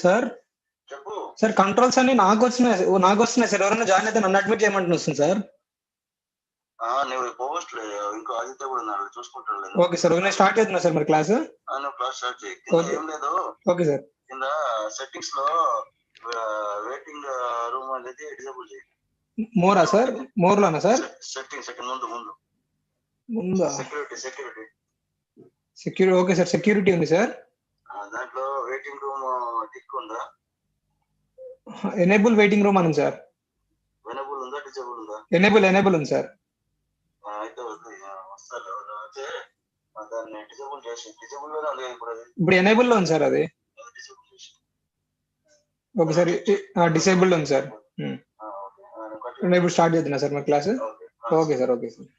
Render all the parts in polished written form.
Sir sir controls అన్ని నాకు వస్తున్నాయి సార్. ఎవరైనా జాయిన్ అయితే నన్ను అడ్మిట్ చేయమంటున్నా వస్తుంది సార్. ఓకే సార్, నేను స్టార్ట్ చేస్తున్నా సార్ మరి క్లాస్. Okay sir. కింద సెట్టింగ్స్ లో వెయిటింగ్ రూమ్ అనేది డిజేబుల్ చేయండి. మోరా సార్? మోర్లోనా సార్? సెట్టింగ్ ముందు ముందా? సెక్యూరిటీ. ఓకే సార్, సెక్యూరిటీ ఉంది సార్. దాంట్లో వెయిటింగ్ రూమ్ టిక్ ఉందా? ఎనేబుల్ వెయిటింగ్ రూమ్ అని సార్. ఎనేబుల్ ఉందా? డిజేబుల్ ఉందా? ఎనేబుల్ ఉంది సార్. అయితే వస్తారు దాన్ని డిజేబుల్ చేసి డిజేబుల్ లో ఉంది ఇప్పుడు ఎనేబుల్ లో ఉంది సార్. అది ఓకే సార్, డిసేబుల్డ్ ఉంది సార్. ఇప్పుడు స్టార్ట్ చేస్తున్నా సార్ మరి class. Okay sir. Okay sir.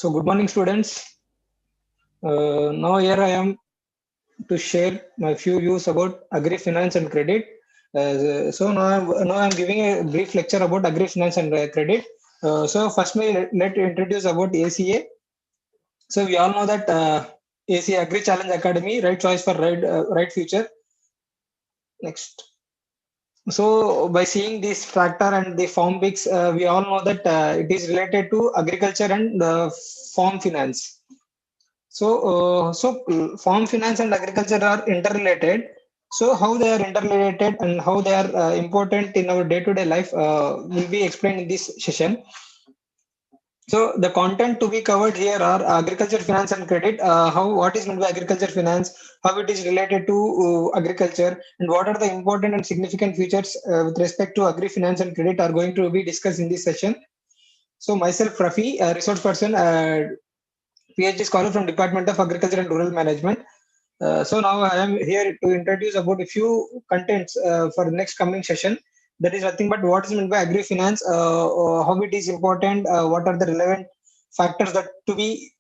So good morning students. Now here I am to share my few views about Agri Finance and Credit. So now I'm giving a brief lecture about Agri Finance and Credit. So first let introduce about ACA. So we all know that ACA Agri Challenge Academy, right choice for right future. Next. So by seeing this tractor and the farm pics, we all know that it is related to agriculture and farm finance. So farm finance and agriculture are interrelated. So how they are interrelated and how they are important in our day-to-day life will be explained in this session. So the content to be covered here are agriculture finance and credit, what is meant by agriculture finance, how it is related to agriculture, and what are the important and significant features with respect to agri finance and credit are going to be discussed in this session. So myself, Rafi, a resource person, PhD scholar from Department of Agriculture and Rural Management. So now I am here to introduce about a few contents for the next coming session. That is nothing but what is meant by agri finance, how it is important, what are the relevant factors that to be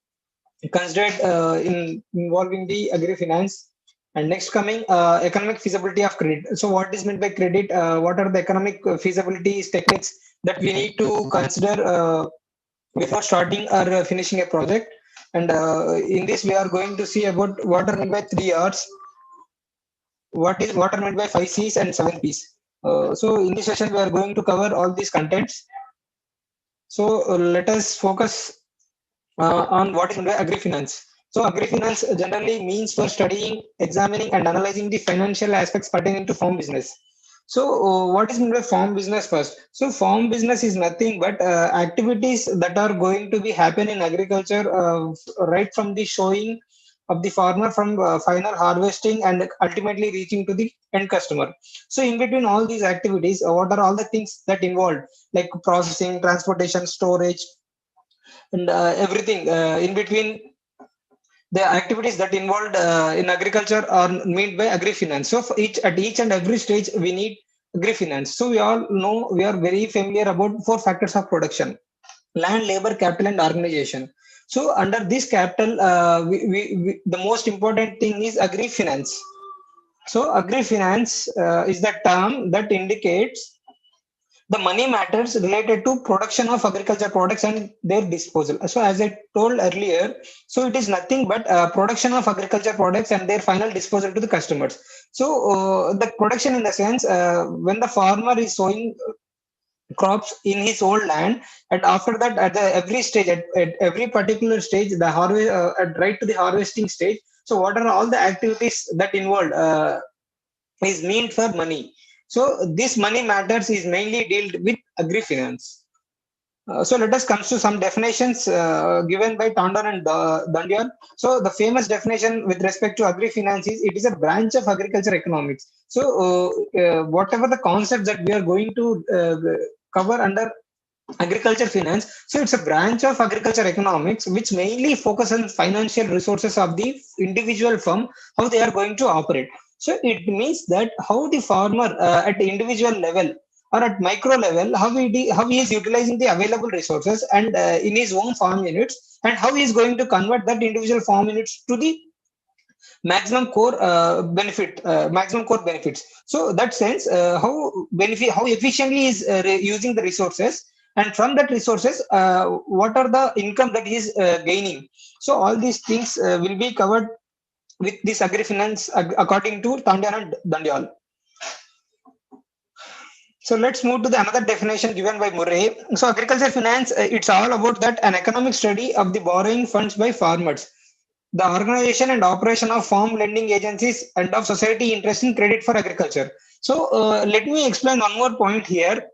considered in involving the agri finance, And next coming economic feasibility of credit. So what is meant by credit? What are the economic feasibilities techniques that we need to consider before starting or finishing a project? And in this, we are going to see about what are meant by 3 R's, what are meant by 5 C's and 7 P's. So in this session, we are going to cover all these contents. So let us focus on what is meant by agri-finance. So agri-finance generally means for studying, examining, and analyzing the financial aspects pertaining to farm business. So what is meant by farm business first? So farm business is nothing but activities that are going to be happen in agriculture, right from the sowing of the farmer, from final harvesting and ultimately reaching to the end customer. So in between all these activities, what are all the things that involved, like processing, transportation, storage, and everything in between the activities that involved in agriculture are made by agri finance. So for each and every stage we need agri finance. So we all know, we are very familiar about four factors of production: land, labor, capital, and organization. So under this capital, the most important thing is agri finance. So agri finance is the term that indicates the money matters related to production of agriculture products and their disposal. So as I told earlier, so it is nothing but production of agriculture products and their final disposal to the customers. So the production in the sense, when the farmer is sowing crops in his own land, and after that at the every stage, at every particular stage, the harvest, right to the harvesting stage. So what are all the activities that involved is meant for money. So this money matters is mainly dealt with agri finance. So let us come to some definitions given by Tandon and Dandian. So the famous definition with respect to agri finance is it is a branch of agriculture economics. So whatever the concepts that we are going to cover under agriculture finance, so it's a branch of agriculture economics which mainly focuses on financial resources of the individual firm, how they are going to operate. So it means that how the farmer at the individual level or at micro level, how he is utilizing the available resources and in his own farm units, and how he is going to convert that individual farm units to the maximum core benefits. So that sense, how efficiently is using the resources, and from that resources, what are the income that he is gaining. So all these things will be covered with this agri finance according to Tandyan and Dandyal. So let's move to the another definition given by Murray. So agriculture finance, it's all about that an economic study of the borrowing funds by farmers, the organization and operation of farm lending agencies, and of society interest in credit for agriculture. So let me explain one more point here.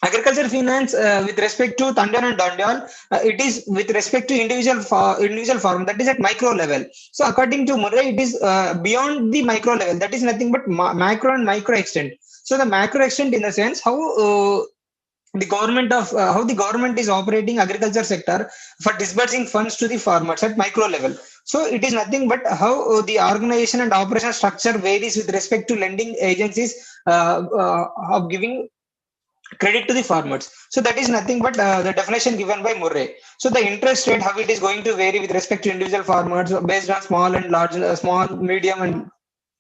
Agriculture finance, with respect to Tandan and Dandyal, it is with respect to individual farm, that is at micro level. So according to Murray, it is beyond the micro level. That is nothing but macro and micro extent. So the macro extent in the sense how the government is operating agriculture sector for disbursing funds to the farmers at micro level. So it is nothing but how the organization and operation structure varies with respect to lending agencies of giving credit to the farmers. So that is nothing but the definition given by Murray. So the interest rate, how it is going to vary with respect to individual farmers based on small and large, small, medium, and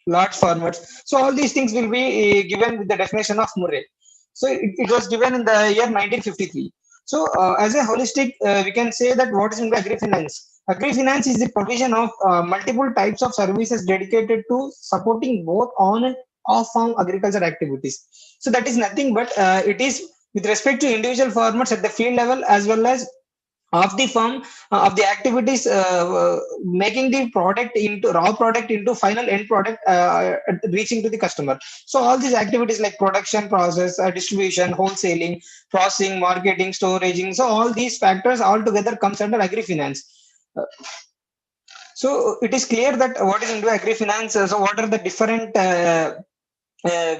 large farmers. So all these things will be given with the definition of Murray. So it was given in the year 1953. So as a holistic, we can say that what is in the agri-finance? Agri-finance is the provision of multiple types of services dedicated to supporting both on and off-farm agriculture activities. So that is nothing but it is with respect to individual farmers at the field level, as well as of the farm, of the activities making the product into raw product into final end product, reaching to the customer. So all these activities like production process, distribution, wholesaling, processing, marketing, storaging, so all these factors all together comes under agri finance. So it is clear that what is into agri finance. So what are the different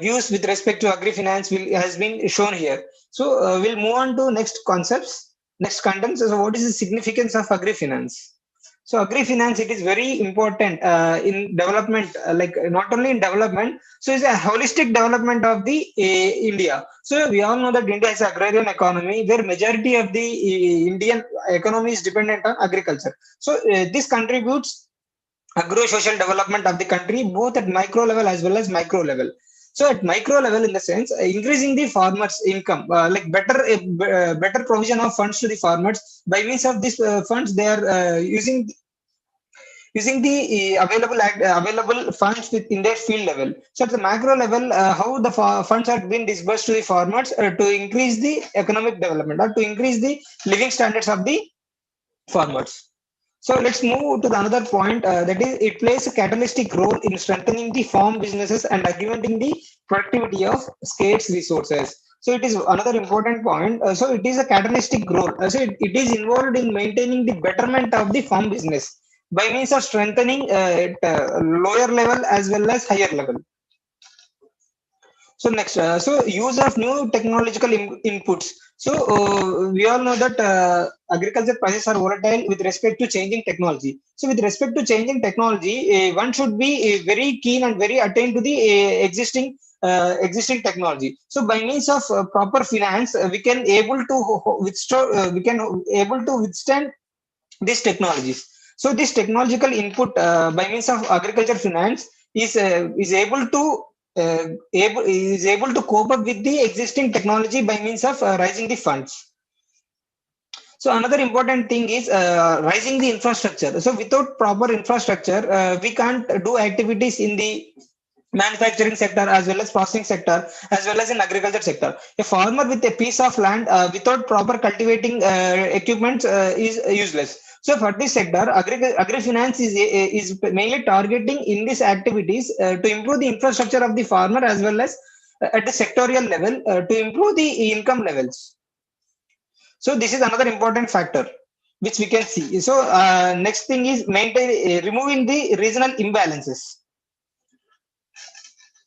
views with respect to agri finance has been shown here. So we'll move on to next concepts, next contents. So what is the significance of agri finance? So agri finance, it is very important in development, like not only in development. So it's a holistic development of the India. So we all know that India is an agrarian economy where majority of the Indian economy is dependent on agriculture. So this contributes agro-social development of the country, both at micro level as well as micro level. So at micro level, in the sense, increasing the farmers' income, like better provision of funds to the farmers by means of these funds, they are using the available funds in their field level. So at the macro level, how the funds are being disbursed to the farmers to increase the economic development or to increase the living standards of the farmers. So let's move to the another point, that is it plays a catalytic role in strengthening the farm businesses and augmenting the productivity of scarce resources. So it is another important point. So it is a catalytic role. So it is involved in maintaining the betterment of the farm business by means of strengthening at lower level as well as higher level. So next, so use of new technological inputs. So we all know that agriculture prices are volatile with respect to changing technology. So with respect to changing technology, one should be very keen and very attentive to the existing technology. So by means of proper finance, we can able to withstand these technologies. So this technological input by means of agriculture finance is able to cope up with the existing technology by means of raising the funds. So another important thing is rising the infrastructure. So without proper infrastructure, we can't do activities in the manufacturing sector as well as processing sector as well as in agriculture sector. A farmer with a piece of land without proper cultivating equipment is useless. So for this sector, agri-finance is mainly targeting in these activities to improve the infrastructure of the farmer as well as at the sectorial level to improve the income levels. So this is another important factor which we can see. So next thing is removing the regional imbalances.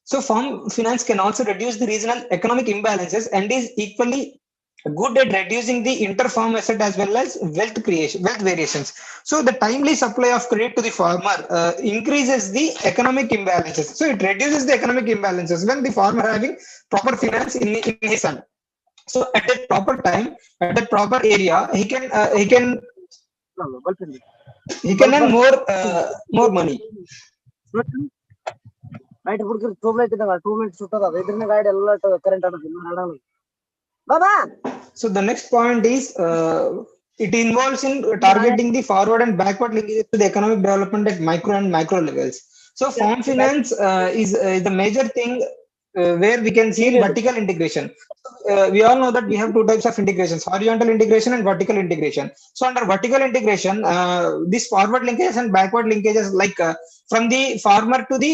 So farm finance can also reduce the regional economic imbalances and is equally good at reducing the inter-farm asset as well as wealth variations. So the timely supply of credit to the farmer increases the economic imbalances. So it reduces the economic imbalances when the farmer having proper finance in his hand. So at that proper time, at that proper area, he can earn more money. Night ಹುಡುಗರು tube light ಇದ್ದಾಗ 2 minutes ಸುತ್ತದ ಇದರಿಂದ ಗಾಡಿ ಎಲ್ಲ current ಆಡೋದು ಬಾಬಾ. So the next point is it involves in targeting the forward and backward linkages to the economic development at micro and macro levels. So farm finance is the major thing where we can see vertical integration. We all know that we have two types of integrations: horizontal integration and vertical integration. So under vertical integration, this forward linkages and backward linkages, like from the farmer to the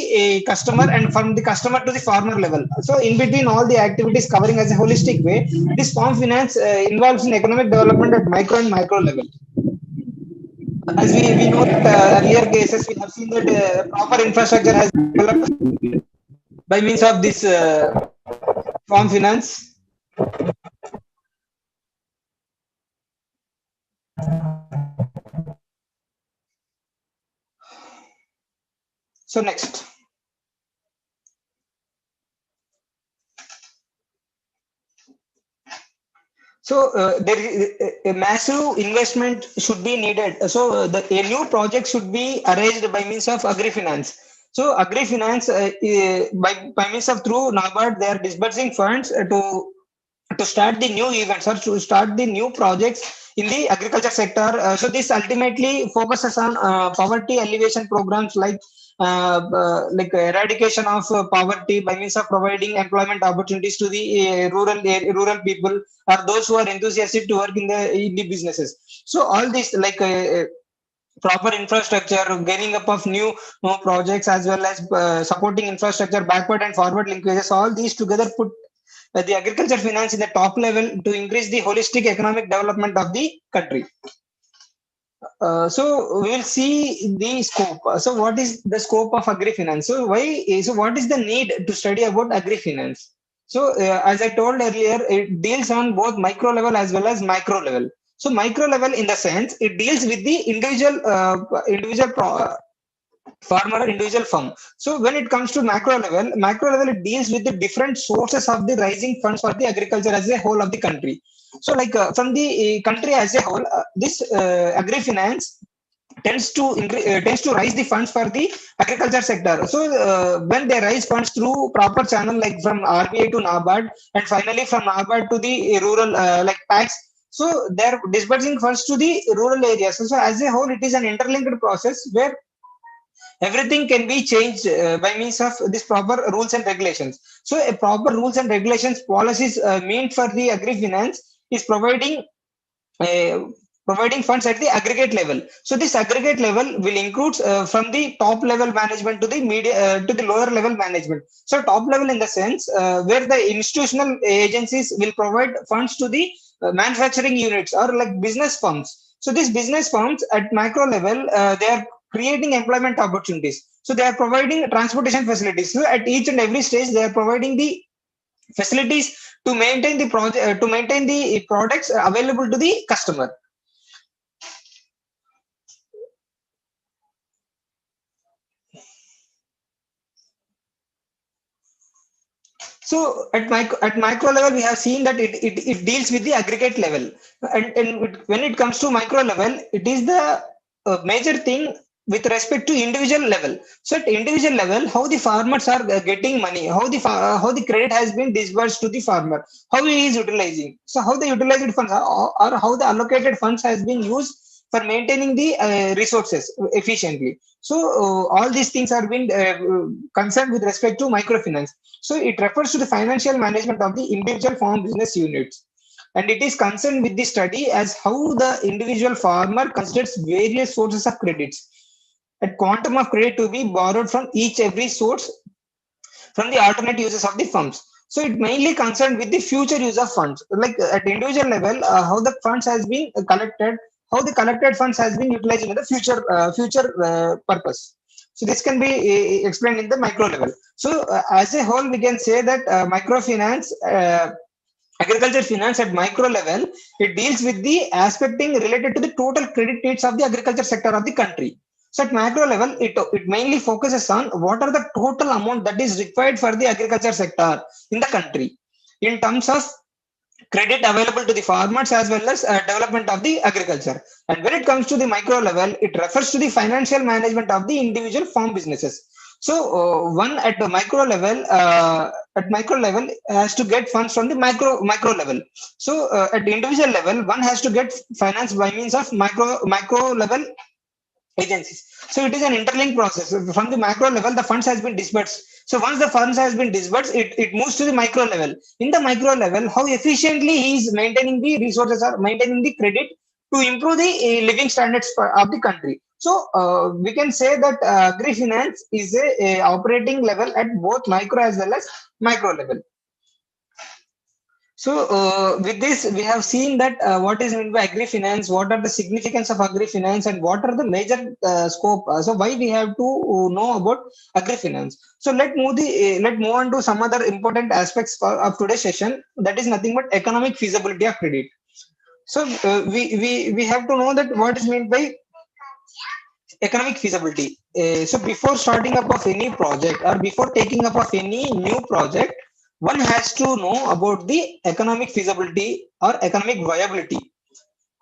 customer and from the customer to the farmer level. So in between all the activities covering as a holistic way, this farm finance involves in economic development at micro and macro level. As we know that earlier cases, we have seen that proper infrastructure has developed by means of this farm finance. So next. So there is a massive investment should be needed. So a new project should be arranged by means of Agri Finance. So Agri Finance, by means of through NABARD, they are disbursing funds to start the new events or to start the new projects in the agriculture sector. So this ultimately focuses on poverty alleviation programs like eradication of poverty by means of providing employment opportunities to the rural people or those who are enthusiastic to work in the businesses. So all this like proper infrastructure, gaining up of new projects as well as supporting infrastructure, backward and forward linkages, all these together put the agriculture finance in the top level to increase the holistic economic development of the country. So we will see the scope. So what is the scope of agri finance? So what is the need to study about agri finance? So as I told earlier, it deals on both micro level as well as macro level. So micro level in the sense it deals with the individual farmer or individual farm. So when it comes to macro level it deals with the different sources of the rising funds for the agriculture as a whole of the country. So like from the country as a whole, this agri finance tends to raise the funds for the agriculture sector. So when they raise funds through proper channel like from RBI to NABARD and finally from NABARD to the rural like PACs, so they're disbursing funds to the rural areas. So as a whole, it is an interlinked process where everything can be changed by means of this proper rules and regulations. So a proper rules and regulations policies meant for the agri finance is uh, providing funds at the aggregate level. So this aggregate level will include from the top level management to the to the lower level management. So top level in the sense where the institutional agencies will provide funds to the manufacturing units or like business firms. So these business firms at macro level, they are creating employment opportunities. So they are providing transportation facilities. So at each and every stage, they are providing the facilities to maintain the project to maintain the products available to the customer. So at micro level, we have seen that it deals with the aggregate level, when it comes to micro level, it is the major thing with respect to individual level. So at individual level, how the farmers are getting money, how the credit has been disbursed to the farmer, how he is utilizing. So how the utilized funds or how the allocated funds has been used for maintaining the resources efficiently. So all these things are being concerned with respect to microfinance. So it refers to the financial management of the individual farm business units. And it is concerned with the study as how the individual farmer considers various sources of credits. A quantum of credit to be borrowed from each every source from the alternate uses of the funds. So it mainly concerned with the future use of funds, like at individual level, how the funds has been collected, how the collected funds has been utilized in the future purpose. So this can be explained in the micro level. So as a whole, we can say that microfinance, agriculture finance at micro level, it deals with the aspecting related to the total credit needs of the agriculture sector of the country. So at macro level, it mainly focuses on what are the total amount that is required for the agriculture sector in the country in terms of credit available to the farmers as well as development of the agriculture. And when it comes to the micro level, it refers to the financial management of the individual farm businesses. So one at micro level has to get funds from the micro level. So at the individual level, one has to get finance by means of micro level agencies. So it is an interlinked process. From the macro level, the funds has been disbursed. So once the funds has been disbursed, it moves to the micro level. In the micro level, how efficiently he is maintaining the resources or maintaining the credit to improve the living standards of the country. So we can say that agri finance is a operating level at both micro as well as micro level. So with this, we have seen that what is meant by agri-finance, what are the significance of agri-finance, and what are the major scope. So why we have to know about agri-finance. So let move on to some other important aspects of today's session. That is nothing but economic feasibility of credit. So we have to know that what is meant by economic feasibility. So before starting up of any project or before taking up of any new project, one has to know about the economic feasibility or economic viability,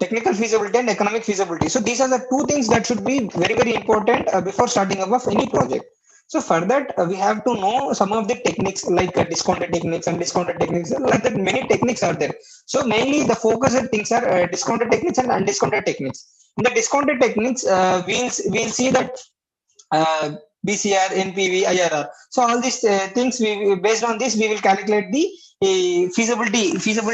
technical feasibility and economic feasibility. So these are the two things that should be very important before starting up of any project. So for that, we have to know some of the techniques like discounted techniques and discounted techniques. Like that, many techniques are there. So mainly the focused things are discounted techniques and undiscounted techniques. In the discounted techniques, we'll see that BCR, NPV, IRR. So all these things, based on this, we will calculate the feasibility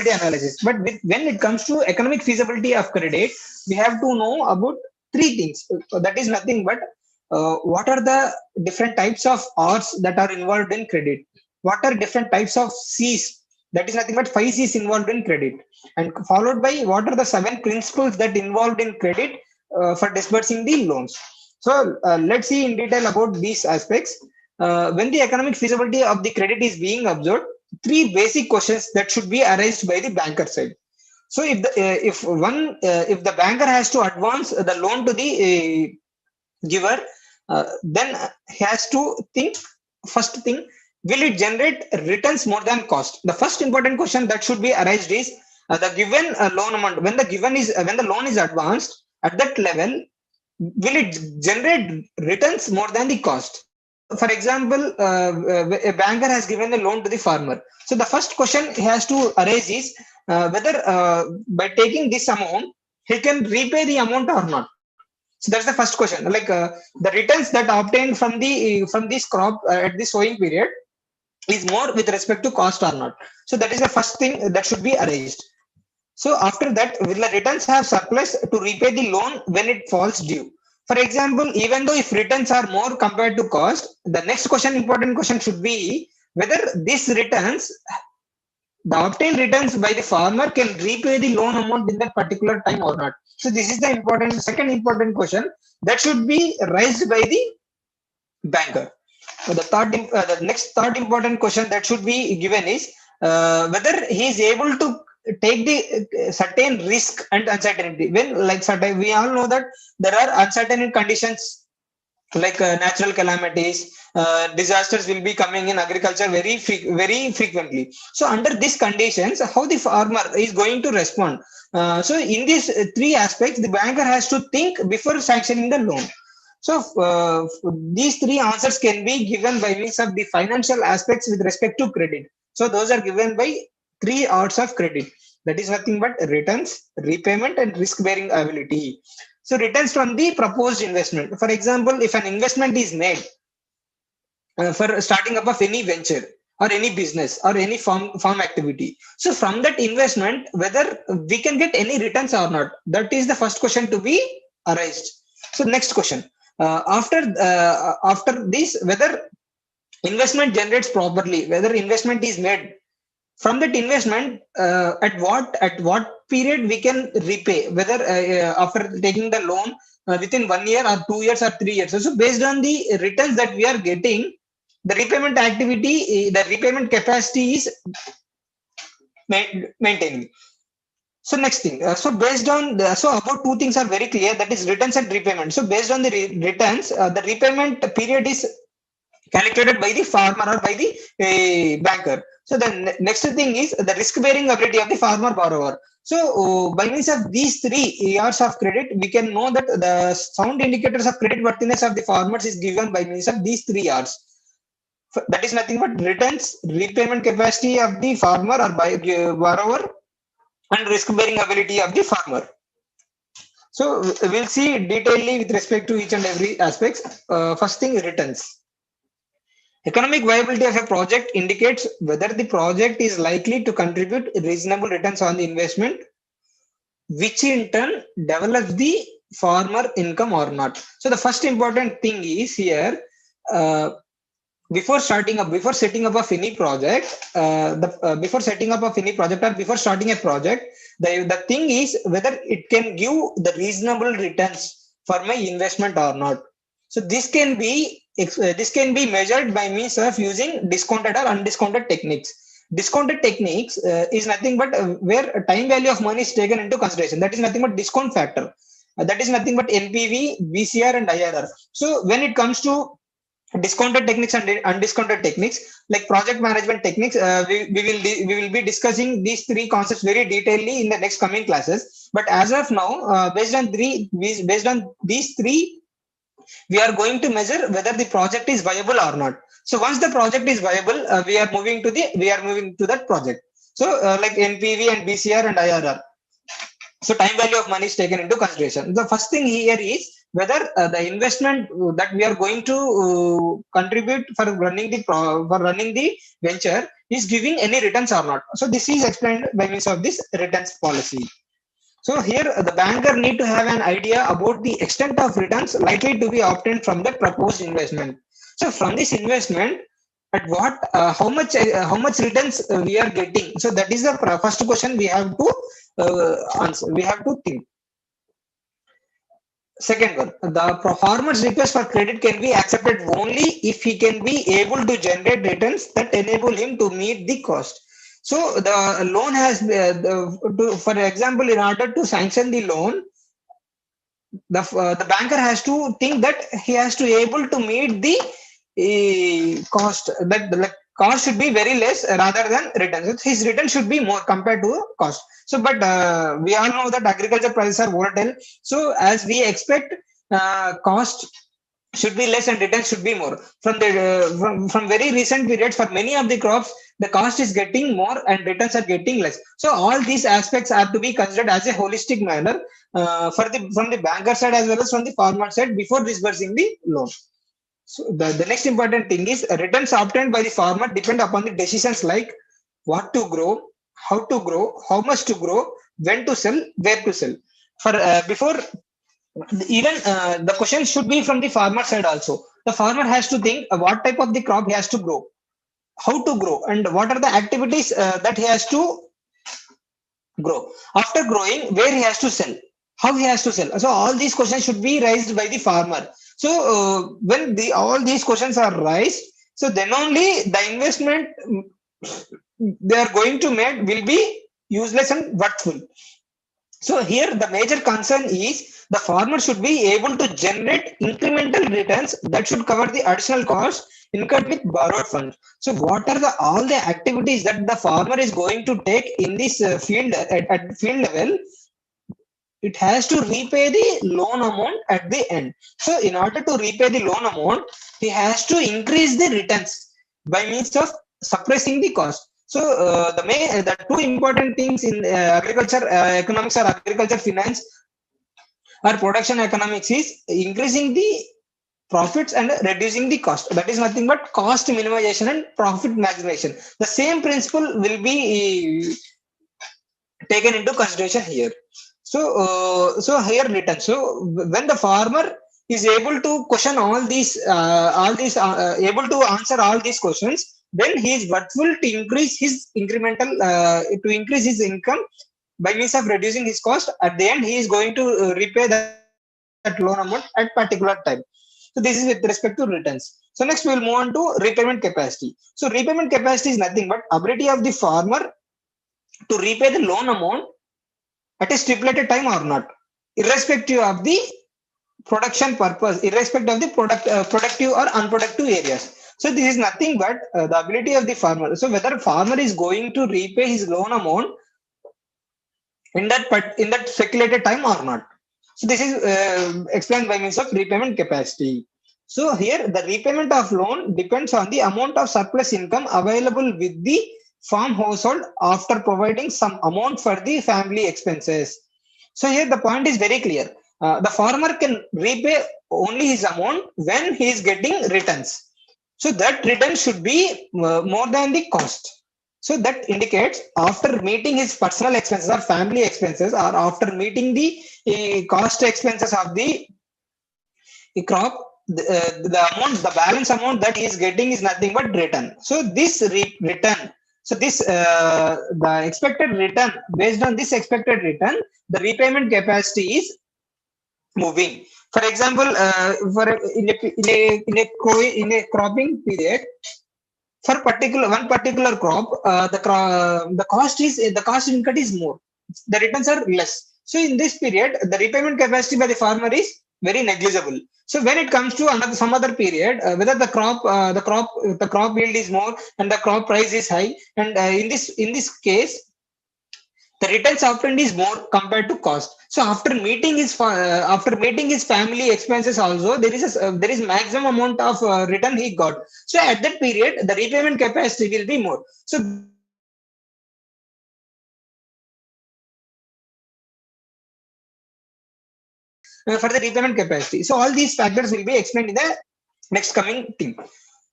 analysis. But when it comes to economic feasibility of credit, we have to know about three things. That is nothing but what are the different types of R's that are involved in credit? What are different types of C's? That is nothing but 5 C's involved in credit. And followed by what are the 7 principles that involved in credit for disbursing the loans. So let's see in detail about these aspects. When the economic feasibility of the credit is being observed, three basic questions that should be arised by the banker side. So if the banker has to advance the loan to the giver, then he has to think, first thing, will it generate returns more than cost? The first important question that should be arised is the given loan amount. When the loan is advanced at that level, will it generate returns more than the cost? So, for example, a banker has given a loan to the farmer. So the first question he has to arise is whether by taking this amount, he can repay the amount or not. So that's the first question. Like the returns that are obtained from this crop at the sowing period is more with respect to cost or not. So that is the first thing that should be arranged. So after that, will the returns have surplus to repay the loan when it falls due? For example, even though if returns are more compared to cost, the next question, important question should be whether these returns, the obtained returns by the farmer can repay the loan amount in that particular time or not. So this is the important, second important question that should be raised by the banker. The next third important question that should be given is whether he is able to take the certain risk and uncertainty. When like certain, we all know that there are uncertain conditions like natural calamities, disasters will be coming in agriculture very frequently. So under these conditions, how the farmer is going to respond? So in these three aspects, the banker has to think before sanctioning the loan. So these three answers can be given by means of the financial aspects with respect to credit. So those are given by three arts of credit. That is nothing but returns, repayment, and risk-bearing ability. So returns from the proposed investment. For example, if an investment is made for starting up of any venture or any business or any farm activity. So from that investment, whether we can get any returns or not, that is the first question to be arised. So next question. After this, whether investment generates properly, whether investment is made from that investment, at what period we can repay, whether after taking the loan within 1 year or 2 years or 3 years. So based on the returns that we are getting, the repayment activity, the repayment capacity is maintaining. So next thing, so based on so about two things are very clear, that is returns and repayment. So based on the returns, the repayment period is calculated by the farmer or by the banker. So the next thing is the risk-bearing ability of the farmer borrower. So by means of these three years of credit, we can know that the sound indicators of credit worthiness of the farmers is given by means of these 3 years. That is nothing but returns, repayment capacity of the farmer or by borrower, and risk-bearing ability of the farmer. So we'll see detailedly with respect to each and every aspects. First thing, returns. Economic viability of a project indicates whether the project is likely to contribute reasonable returns on the investment, which in turn develops the farmer income or not. So the first important thing is here, before setting up of any project, before setting up of any project or before starting a project, the thing is whether it can give the reasonable returns for my investment or not. So this can be measured by means of using discounted or undiscounted techniques. Discounted techniques is nothing but where time value of money is taken into consideration. That is nothing but discount factor. That is nothing but NPV, BCR, and IRR. So when it comes to discounted techniques and undiscounted techniques like project management techniques, we will be discussing these three concepts very detailedly in the next coming classes. But as of now, based on these three, we are going to measure whether the project is viable or not. So once the project is viable, we are moving to that project. So like NPV and BCR and IRR. So time value of money is taken into consideration. The first thing here is whether the investment that we are going to contribute for running the venture is giving any returns or not. So this is explained by means of this returns policy. So here the banker need to have an idea about the extent of returns likely to be obtained from the proposed investment. So from this investment, at what how much returns we are getting. So that is the first question we have to answer. We have to think. Second one, the farmer's request for credit can be accepted only if he can be able to generate returns that enable him to meet the cost. So the loan has, for example, in order to sanction the loan, the banker has to think that he has to able to meet the cost. That the cost should be very less rather than returns. His return should be more compared to cost. So, but we all know that agriculture prices are volatile. So, as we expect, cost should be less and returns should be more. From the from very recent periods, for many of the crops, the cost is getting more and returns are getting less. So all these aspects are to be considered as a holistic manner for the from the banker side as well as from the farmer side before disbursing the loan. So the next important thing is returns obtained by the farmer depend upon the decisions like what to grow, how much to grow, when to sell, where to sell. For before even the question should be from the farmer side also. The farmer has to think what type of the crop he has to grow, how to grow, and what are the activities that he has to grow. After growing, where he has to sell, how he has to sell. So all these questions should be raised by the farmer. So when all these questions are raised, so then only the investment they are going to make will be useless and worthful. So here the major concern is the farmer should be able to generate incremental returns that should cover the additional costs incurred with borrowed funds. So what are all the activities that the farmer is going to take in this field at field level? It has to repay the loan amount at the end. So in order to repay the loan amount, he has to increase the returns by means of suppressing the cost. So the two important things in agriculture economics or agriculture finance or production economics is increasing the profits and reducing the cost. That is nothing but cost minimization and profit maximization. The same principle will be taken into consideration here. So here written. So when the farmer is able to question all these able to answer all these questions, then he is worthful to increase his incremental to increase his income by means of reducing his cost. At the end, he is going to repay that loan amount at particular time. So this is with respect to returns. So next we will move on to repayment capacity. So repayment capacity is nothing but ability of the farmer to repay the loan amount at a stipulated time or not, irrespective of the production purpose, irrespective of the productive or unproductive areas. So this is nothing but the ability of the farmer. So whether farmer is going to repay his loan amount in that speculated time or not. So this is explained by means of repayment capacity. So here the repayment of loan depends on the amount of surplus income available with the farm household after providing some amount for the family expenses. So here the point is very clear. The farmer can repay only his amount when he is getting returns. So that return should be more than the cost. So that indicates after meeting his personal expenses or family expenses, or after meeting the cost expenses of the crop, the balance amount that he is getting is nothing but return. So this return, so this the expected return, based on this expected return, the repayment capacity is moving. For example, in a cropping period, for one particular crop, the cost incurred is more, the returns are less. So in this period, the repayment capacity by the farmer is very negligible. So when it comes to some other period, whether the crop yield is more and the crop price is high, and in this case, the returns often is more compared to cost. So after meeting his family expenses also, there is maximum amount of return he got. So at that period, the repayment capacity will be more. So for the repayment capacity. So all these factors will be explained in the next coming thing.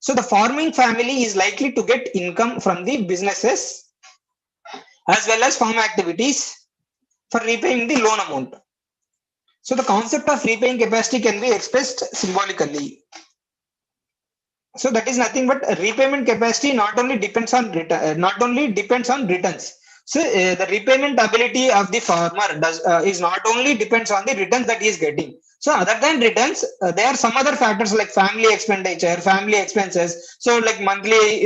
So the farming family is likely to get income from the businesses as well as farm activities for repaying the loan amount. So the concept of repaying capacity can be expressed symbolically. So that is nothing but repayment capacity not only depends on returns. So the repayment ability of the farmer is not only depends on the returns that he is getting. So other than returns, there are some other factors like family expenditure, family expenses. So like monthly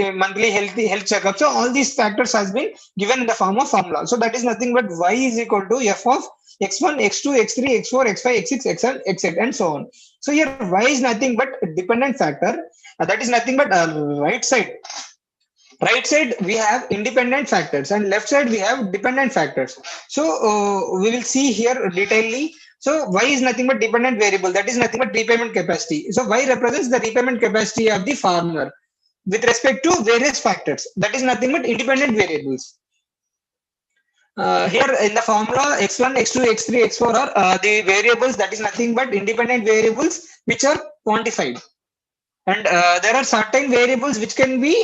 health checkup. So all these factors has been given in the form of formula. So that is nothing but y is equal to f of x1, x2, x3, x4, x5, x6, xn, xz, and so on. So here y is nothing but dependent factor. That is nothing but right side. Right side we have independent factors and left side we have dependent factors. So we will see here detailedly. So Y is nothing but dependent variable. That is nothing but repayment capacity. So Y represents the repayment capacity of the farmer with respect to various factors. That is nothing but independent variables. Here in the formula, x1, x2, x3, x4 are the variables, that is nothing but independent variables which are quantified. And there are certain variables which can be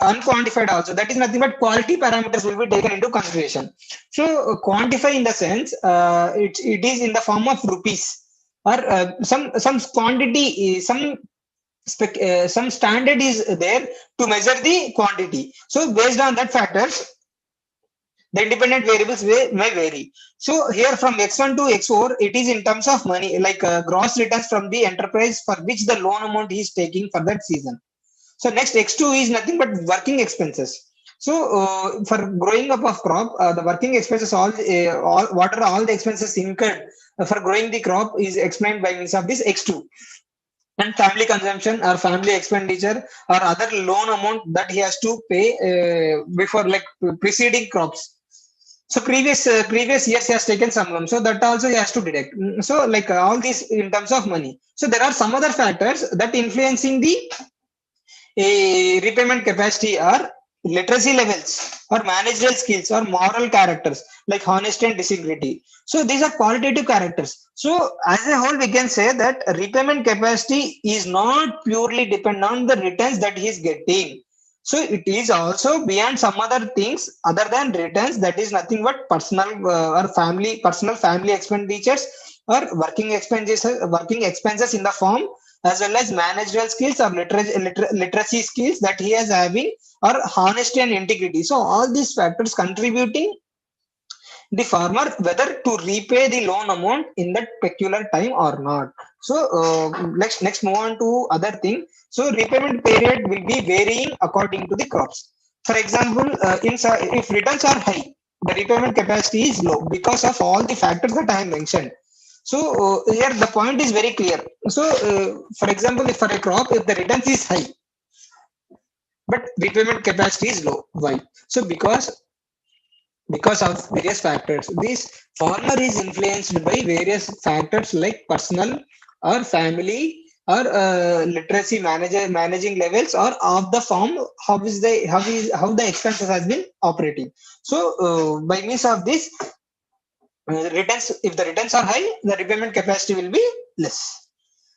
unquantified also. That is nothing but quality parameters will be taken into consideration. So quantify in the sense it is in the form of rupees or some quantity, some standard is there to measure the quantity. So based on that factors, the independent variables may vary. So here from X1 to X4, it is in terms of money, like gross returns from the enterprise for which the loan amount is taking for that season. So next X2 is nothing but working expenses. So for growing up of crop, the working expenses, all what are all the expenses incurred for growing the crop is explained by means of this X2. And family consumption or family expenditure or other loan amount that he has to pay before, like preceding crops. So previous years he has taken some loan, so that also he has to deduct. So like all these in terms of money. So there are some other factors that influencing the repayment capacity are literacy levels or managerial skills or moral characters like honesty and integrity. So these are qualitative characters. So as a whole, we can say that repayment capacity is not purely dependent on the returns that he is getting. So it is also beyond some other things other than returns. That is nothing but personal family expenditures or working expenses in the form, as well as managerial skills or literacy skills that he is having, or honesty and integrity. So all these factors contributing the farmer whether to repay the loan amount in that peculiar time or not. So let's next move on to other thing. So repayment period will be varying according to the crops. For example, if returns are high, the repayment capacity is low because of all the factors that I have mentioned. So here the point is very clear. So for example, if for a crop, if the returns is high but repayment capacity is low, why? So because of various factors. This farmer is influenced by various factors like personal or family or literacy managing levels or of the farm, how the expenses has been operating. So by means of this, returns, if the returns are high, the repayment capacity will be less.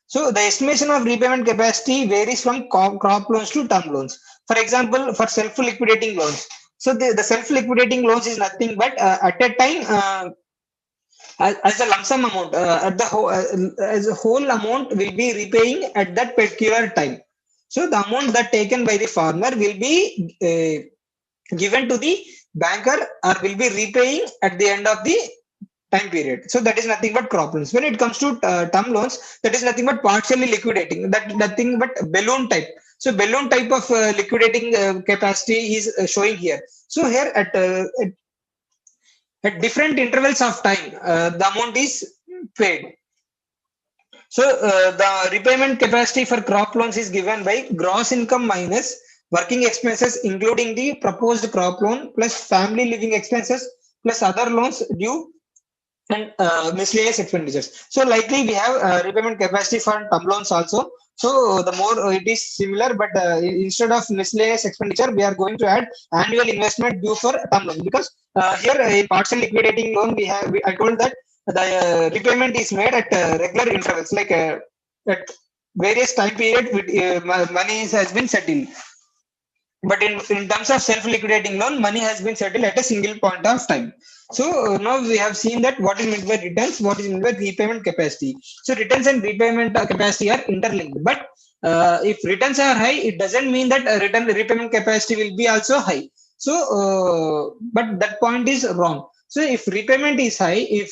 So the estimation of repayment capacity varies from crop loans to term loans. For example, for self-liquidating loans. So the self-liquidating loans is nothing but at a time as a lump sum amount, as a whole amount will be repaying at that particular time. So the amount that taken by the farmer will be given to the banker or will be repaying at the end of the time period. So that is nothing but crop loans. When it comes to term loans, that is nothing but partially liquidating. That nothing but balloon type. So balloon type of liquidating capacity is showing here. So here at different intervals of time, the amount is paid. So the repayment capacity for crop loans is given by gross income minus working expenses, including the proposed crop loan plus family living expenses plus other loans due and miscellaneous expenditures. So likely we have repayment capacity for term loans also. So the more it is similar, but instead of miscellaneous expenditure, we are going to add annual investment due for term loan, because here a partial liquidating loan I told that the repayment is made at regular intervals, like at various time period with money has been settled. But in terms of self-liquidating loan, money has been settled at a single point of time. So now we have seen that what is meant by returns, what is meant by repayment capacity. So returns and repayment capacity are interlinked. But if returns are high, it doesn't mean that repayment capacity will be also high. So, but that point is wrong. So if repayment is high, if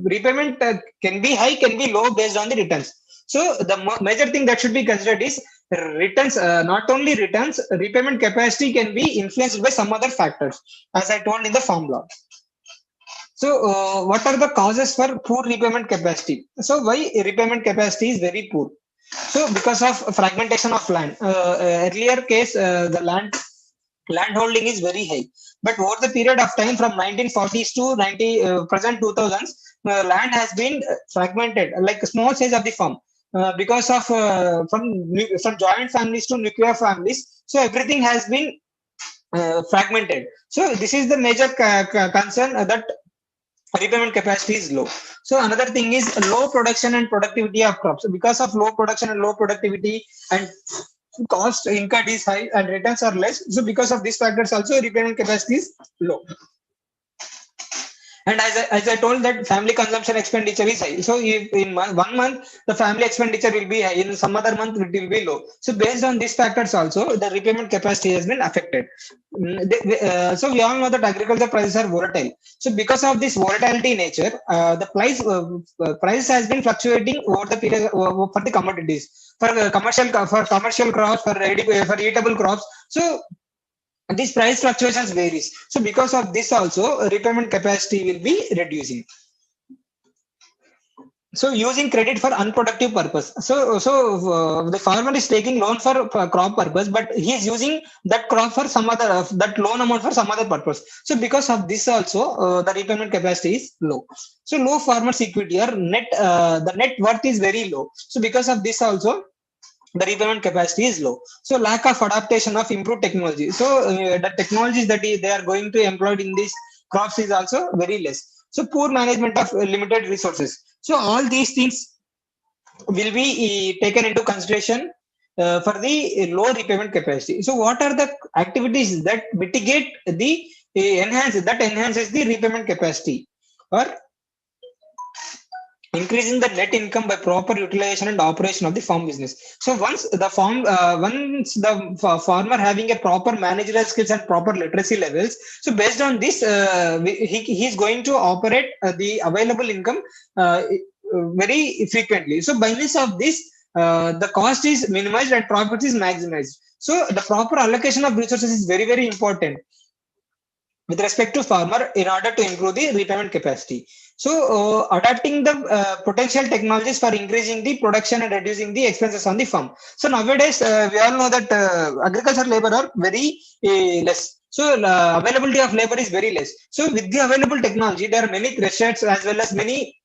repayment can be high, can be low based on the returns. So the major thing that should be considered is returns. Not only returns, repayment capacity can be influenced by some other factors, as I told in the formula. So what are the causes for poor repayment capacity? So why repayment capacity is very poor? So because of fragmentation of land. Earlier case, the land holding is very high, but over the period of time from 1940s to present 2000s, land has been fragmented, like a small size of the farm, because of from joint families to nuclear families. So everything has been fragmented. So this is the major concern, that repayment capacity is low. So another thing is low production and productivity of crops. Because of low production and low productivity, and cost incurred is high and returns are less. So because of these factors also, repayment capacity is low. And as I told, that family consumption expenditure is high. So if in 1 month the family expenditure will be high, in some other month it will be low. So based on these factors also, the repayment capacity has been affected. So we all know that agriculture prices are volatile. So because of this volatility nature, the price has been fluctuating over the period for the commodities, for commercial crops, for eatable crops. So these price fluctuations varies. So because of this also, repayment capacity will be reducing. So using credit for unproductive purpose. So the farmer is taking loan for crop purpose, but he is using that crop for some other, that loan amount for some other purpose. So because of this also, the repayment capacity is low. So low farmer's equity, or the net worth is very low. So because of this also, the repayment capacity is low. So lack of adaptation of improved technology. So the technologies that they are going to employ in these crops is also very less. So poor management of limited resources. So all these things will be taken into consideration for the low repayment capacity. So what are the activities that mitigate the enhances the repayment capacity, or increasing the net income by proper utilization and operation of the farm business? So once the farmer having a proper managerial skills and proper literacy levels, so based on this, he is going to operate the available income very frequently. So by means of this, the cost is minimized and profit is maximized. So the proper allocation of resources is very, very important with respect to farmer in order to improve the repayment capacity. So adapting the potential technologies for increasing the production and reducing the expenses on the farm. So nowadays, we all know that agriculture labor are very less. So availability of labor is very less. So with the available technology, there are many threshers as well as many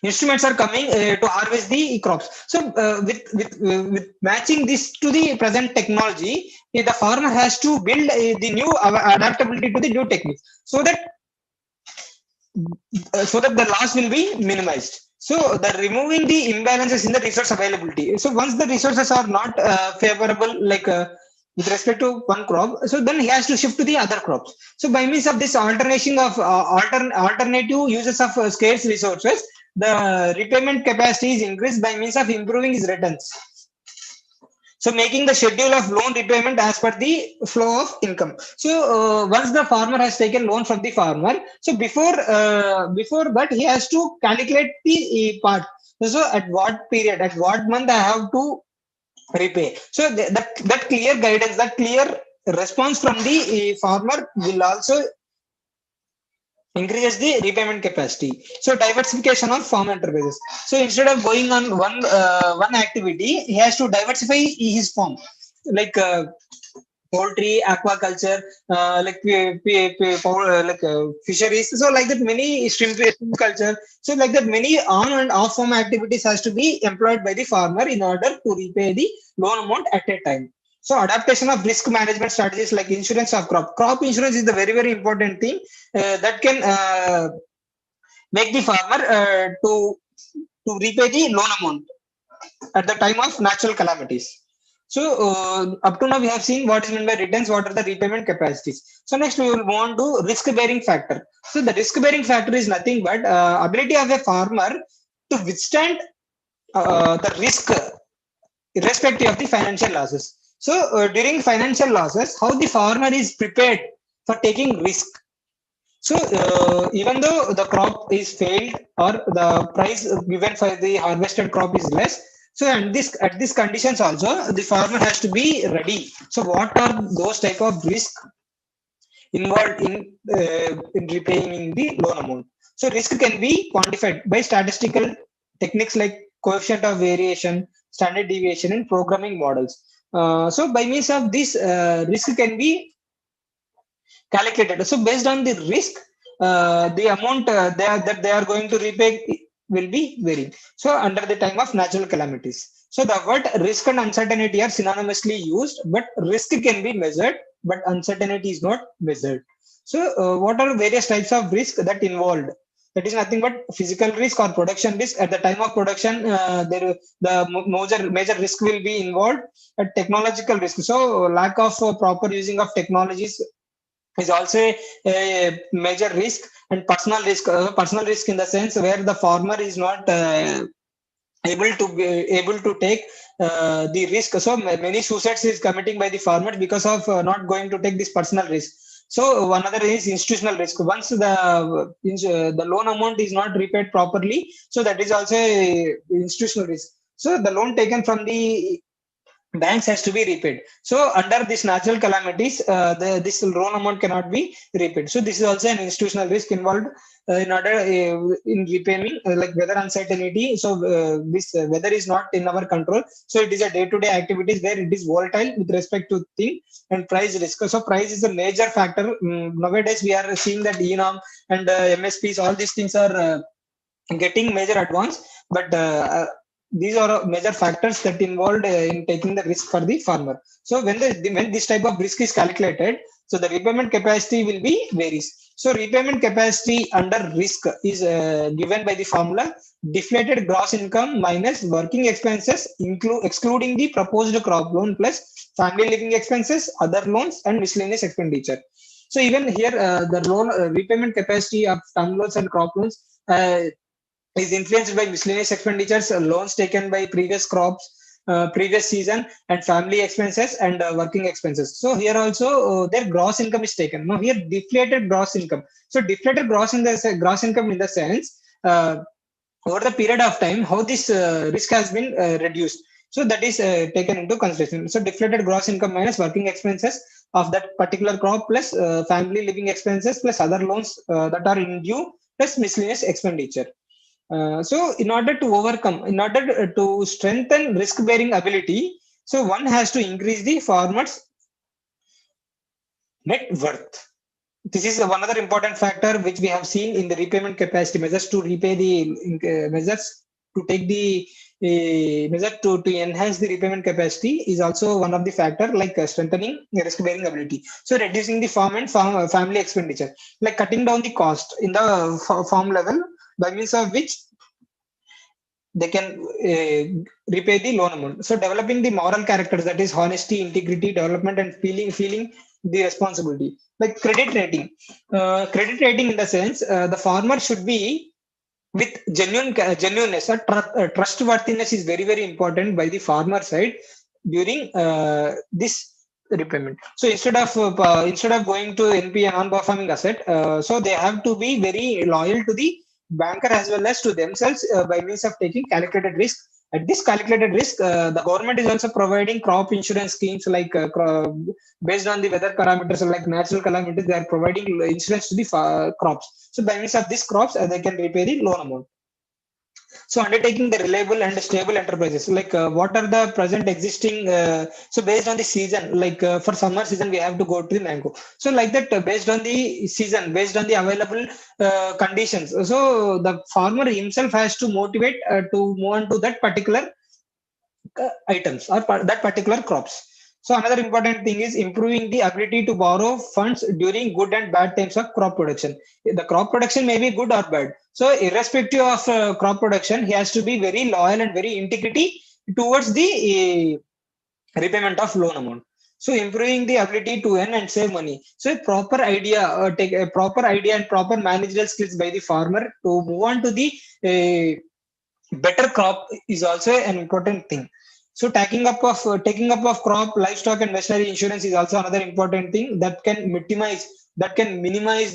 instruments are coming to harvest the crops. So with matching this to the present technology, the farmer has to build the new adaptability to the new techniques, so that the loss will be minimized. So the removing the imbalances in the resource availability. So once the resources are not favorable, like with respect to one crop, so then he has to shift to the other crops. So by means of this alternation of alternative uses of scarce resources, the repayment capacity is increased by means of improving his returns. So making the schedule of loan repayment as per the flow of income. So once the farmer has taken loan from the farmer, so before that he has to calculate the part. So at what period, at what month I have to repay. So that clear guidance, that clear response from the farmer will also increases the repayment capacity. So diversification of farm enterprises. So instead of going on one activity, he has to diversify his farm, like poultry, aquaculture, fisheries. So like that, many shrimp culture. So like that, many on and off farm activities has to be employed by the farmer in order to repay the loan amount at a time. So adaptation of risk management strategies like insurance of crop. Crop insurance is the very, very important thing that can make the farmer to repay the loan amount at the time of natural calamities. So up to now we have seen what is meant by returns, what are the repayment capacities. So next we will move on to risk bearing factor. So the risk bearing factor is nothing but ability of a farmer to withstand the risk irrespective of the financial losses. So during financial losses, how the farmer is prepared for taking risk. So even though the crop is failed or the price given for the harvested crop is less, so and this at these conditions also the farmer has to be ready. So what are those type of risk involved in repaying the loan amount? So risk can be quantified by statistical techniques like coefficient of variation, standard deviation, and programming models. So by means of this, risk can be calculated. So based on the risk, the amount that they are going to repay will be varying. So under the time of natural calamities. So the word risk and uncertainty are synonymously used, but risk can be measured, but uncertainty is not measured. So what are various types of risk that involved? That is nothing but physical risk or production risk. At the time of production, major risk will be involved. Technological risk. So lack of proper using of technologies is also a major risk, and personal risk in the sense where the farmer is not able to take the risk. So many suicides is committing by the farmers because of not going to take this personal risk. So another is institutional risk. Once the loan amount is not repaid properly, so that is also a institutional risk. So the loan taken from the banks has to be repaid. So under this natural calamities, this loan amount cannot be repaid. So this is also an institutional risk involved in order in repayment, like weather uncertainty. So this weather is not in our control. So it is a day-to-day activities where it is volatile with respect to thing, and price risk. So price is a major factor. Nowadays we are seeing that ENOM and MSPs, all these things are getting major advance, but these are major factors that involved in taking the risk for the farmer. So when this type of risk is calculated, so the repayment capacity will be varies. So repayment capacity under risk is given by the formula deflated gross income minus working expenses, excluding the proposed crop loan plus family living expenses, other loans, and miscellaneous expenditure. So even here, the loan repayment capacity of term loans and crop loans is influenced by miscellaneous expenditures, loans taken by previous crops, previous season, and family expenses and working expenses. So here also their gross income is taken. Now here deflated gross income. So deflated gross income in the sense over the period of time how this risk has been reduced. So that is taken into consideration. So deflated gross income minus working expenses of that particular crop plus family living expenses plus other loans that are in due plus miscellaneous expenditure. So in order to strengthen risk bearing ability, so one has to increase the farmer's net worth. This is one other important factor which we have seen in the repayment capacity measures to repay the measures to take the measure to enhance the repayment capacity is also one of the factor, like strengthening risk bearing ability. So reducing the family expenditure, like cutting down the cost in the farm level by means of which they can repay the loan amount. So developing the moral characters, that is honesty, integrity, development, and feeling the responsibility. Like credit rating. Credit rating in the sense the farmer should be with genuineness. Trustworthiness is very important by the farmer side during this repayment. So instead of going to NP, a non-performing asset, so they have to be very loyal to the banker as well as to themselves by means of taking calculated risk. At this calculated risk, the government is also providing crop insurance schemes, like based on the weather parameters, like natural calamities. They are providing insurance to the crops. So by means of these crops, they can repay the loan amount. So undertaking the reliable and stable enterprises, like what are the present existing, so based on the season, like for summer season, we have to go to the mango. So like that, based on the season, based on the available conditions. So the farmer himself has to motivate to move on to that particular items or that particular crops. So another important thing is improving the ability to borrow funds during good and bad times of crop production. The crop production may be good or bad. So irrespective of crop production, he has to be very loyal and very integrity towards the repayment of loan amount. So improving the ability to earn and save money. So a proper idea, take a proper idea and proper managerial skills by the farmer to move on to the better crop is also an important thing. So taking up of crop, livestock, and veterinary insurance is also another important thing that can minimize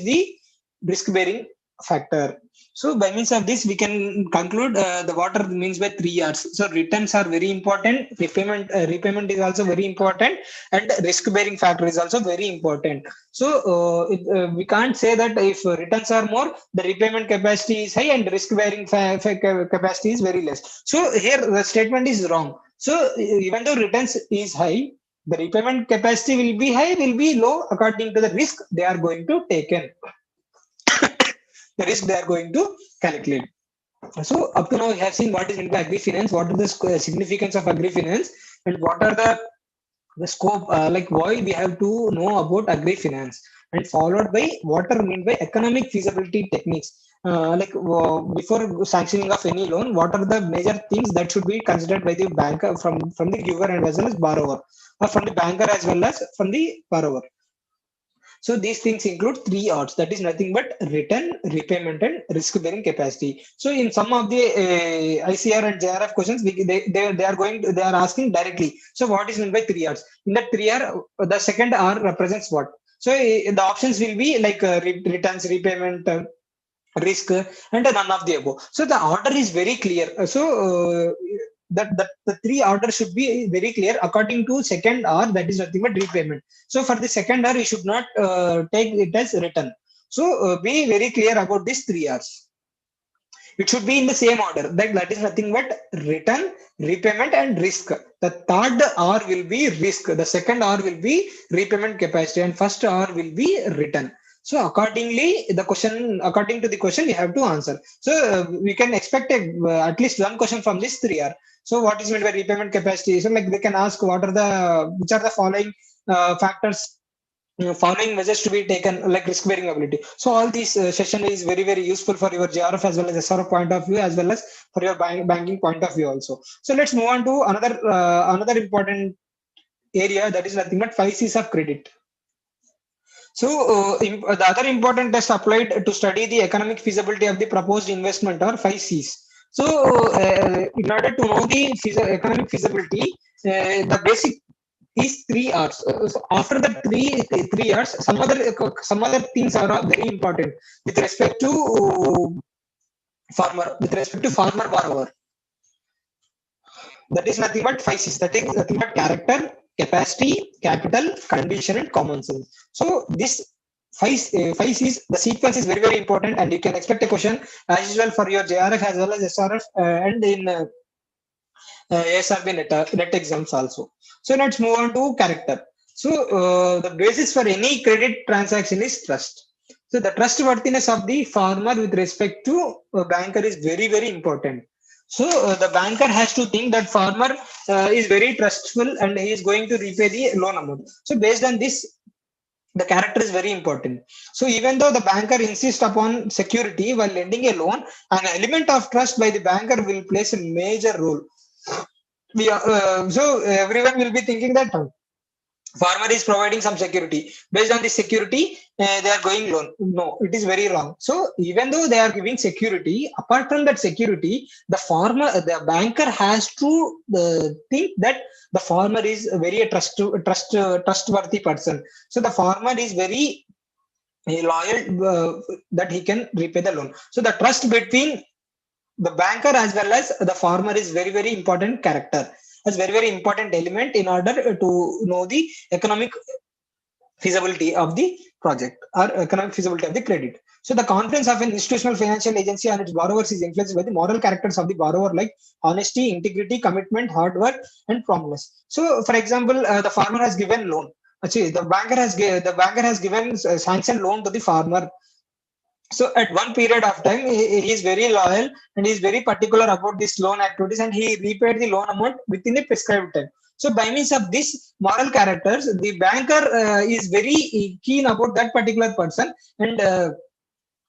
the risk bearing factor. So by means of this, we can conclude the water means by 3 R's. So returns are very important. Repayment is also very important, and risk bearing factor is also very important. So we can't say that if returns are more, the repayment capacity is high and risk bearing capacity is very less. So here the statement is wrong. So even though returns is high, the repayment capacity will be high, will be low according to the risk they are going to take in. the risk they are going to calculate. So up to now, we have seen what is meant by agri finance, what is the significance of agri finance, and what are the scope, like why we have to know about agri finance, and followed by what are meant by economic feasibility techniques. Before sanctioning of any loan, what are the major things that should be considered by the banker, from the giver and as well as borrower, or from the banker as well as from the borrower. So these things include three odds, that is nothing but return, repayment, and risk-bearing capacity. So in some of the ICR and JRF questions, they are asking directly. So what is meant by three odds? In that three R, the second R represents what? So the options will be like returns, repayment, risk, and none of the above. So the order is very clear. That the three order should be very clear according to second R, that is nothing but repayment. So for the second R, you should not take it as return. So be very clear about these three R's. It should be in the same order. That is nothing but return, repayment, and risk. The third R will be risk. The second R will be repayment capacity, and first R will be return. So accordingly, according to the question, we have to answer. So we can expect at least one question from this three R. So what is meant by repayment capacity? So like they can ask which are the following factors, following measures to be taken, like risk bearing ability. So all these session is very, very useful for your JRF as well as SRF point of view, as well as for your banking point of view also. So let's move on to another important area, that is nothing but 5 C's of credit. So the other important test applied to study the economic feasibility of the proposed investment are 5 C's. So in order to know the economic feasibility, the basic is 3 R's. So after the three R's, some other things are very important with respect to farmer borrower. That is nothing but 5 C's. That is nothing but character, capacity, capital, condition, and common sense. So this five C's, the sequence is very, very important, and you can expect a question as usual for your JRF as well as SRF and in ASRB net exams also. So let's move on to character. So the basis for any credit transaction is trust. So the trustworthiness of the farmer with respect to a banker is very, very important. So the banker has to think that farmer is very trustful and he is going to repay the loan amount. So based on this, the character is very important. So even though the banker insists upon security while lending a loan, an element of trust by the banker will play a major role. So everyone will be thinking that farmer is providing some security. Based on the security, they are going loan. No, it is very wrong. So even though they are giving security, apart from that security, the banker has to think that the farmer is a very trustworthy person. So the farmer is very loyal, that he can repay the loan. So the trust between the banker as well as the farmer is very, very important character, as very, very important element in order to know the economic feasibility of the project or economic feasibility of the credit. So the confidence of an institutional financial agency on its borrowers is influenced by the moral characters of the borrower, like honesty, integrity, commitment, hard work, and promptness. So for example, the farmer has given loan. Actually, the banker has given sanctioned loan to the farmer. So at one period of time, he is very loyal and he is very particular about this loan activities, and he repaid the loan amount within a prescribed time. So by means of this moral characters, the banker is very keen about that particular person, and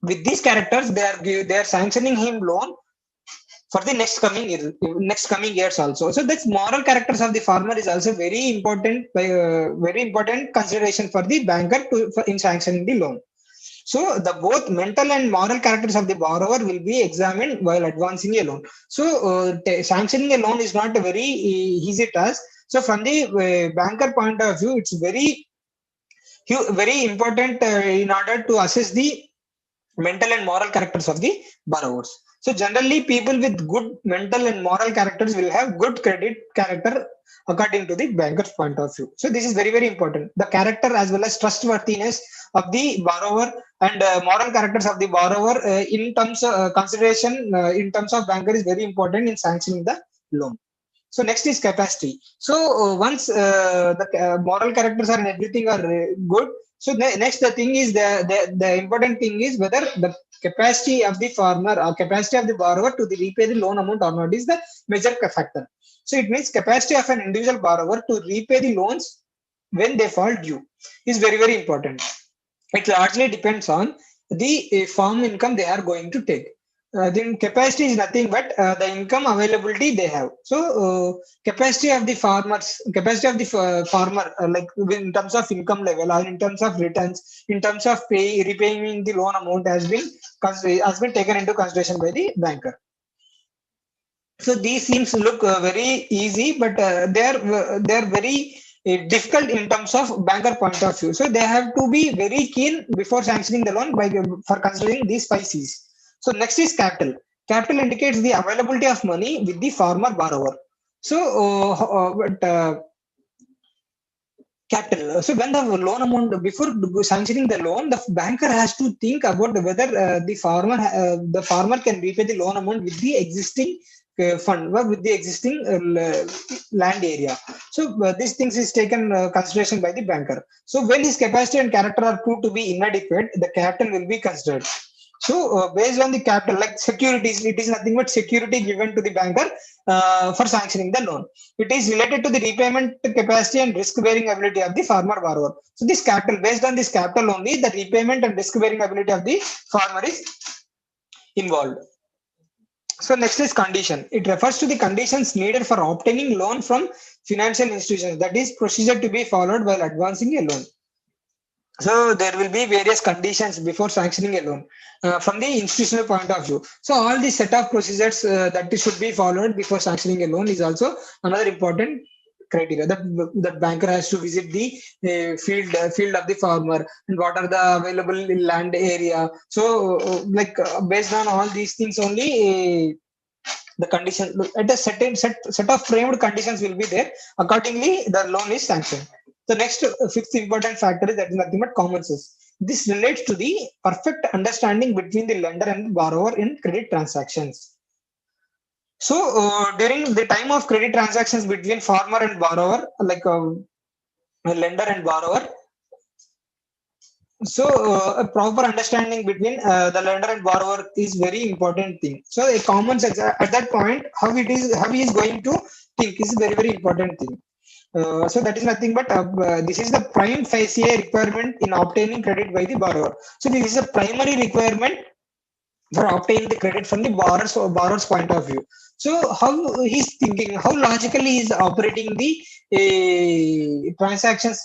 with these characters, they are sanctioning him loan for the next coming years also. So this moral characters of the farmer is also very important, very important consideration for the banker in sanctioning the loan. So the both mental and moral characters of the borrower will be examined while advancing a loan. So sanctioning a loan is not a very easy task. So from the banker point of view, it's very important in order to assess the mental and moral characters of the borrowers. So generally, people with good mental and moral characters will have good credit character according to the banker's point of view. So this is very, very important. The character as well as trustworthiness of the borrower and moral characters of the borrower in terms of consideration in terms of banker is very important in sanctioning the loan. So next is capacity. So once the moral characters are and everything are good. So next the thing is the important thing is whether the Capacity of the farmer or capacity of the borrower to repay the loan amount or not is the major factor. So it means capacity of an individual borrower to repay the loans when they fall due is very, very important. It largely depends on the farm income they are going to take. Then capacity is nothing but the income availability they have. So capacity of the farmers, capacity of the farmer, like in terms of income level or in terms of returns, in terms of repaying the loan amount has been taken into consideration by the banker. So these seems look very easy, but they are very difficult in terms of banker point of view. So they have to be very keen before sanctioning the loan for considering these 5 C's. So next is capital. Capital indicates the availability of money with the farmer borrower. So capital. So when the loan amount before sanctioning the loan, the banker has to think about whether the farmer can repay the loan amount with the existing fund with the existing land area. So these things is taken consideration by the banker. So when his capacity and character are proved to be inadequate, the capital will be considered. So based on the capital, like securities, it is nothing but security given to the banker for sanctioning the loan. It is related to the repayment capacity and risk-bearing ability of the farmer borrower. So this capital, based on this capital only, the repayment and risk-bearing ability of the farmer is involved. So next is condition. It refers to the conditions needed for obtaining loan from financial institutions. That is procedure to be followed while advancing a loan. So there will be various conditions before sanctioning a loan from the institutional point of view. So all the set of procedures that should be followed before sanctioning a loan is also another important criteria. That banker has to visit the field of the farmer and what are the available land area. So based on all these things only. The condition at a set of framed conditions will be there. Accordingly, the loan is sanctioned. The next fifth important factor is that is nothing but common sense. This relates to the perfect understanding between the lender and the borrower in credit transactions. So during the time of credit transactions between farmer and borrower, like lender and borrower, so a proper understanding between the lender and borrower is very important thing. So a common sense at that point, how he is going to think is very, very important thing. So that is nothing but this is the prime facie requirement in obtaining credit by the borrower. So this is a primary requirement for obtaining the credit from the borrower's point of view. So how he's thinking, how logically he's operating the transactions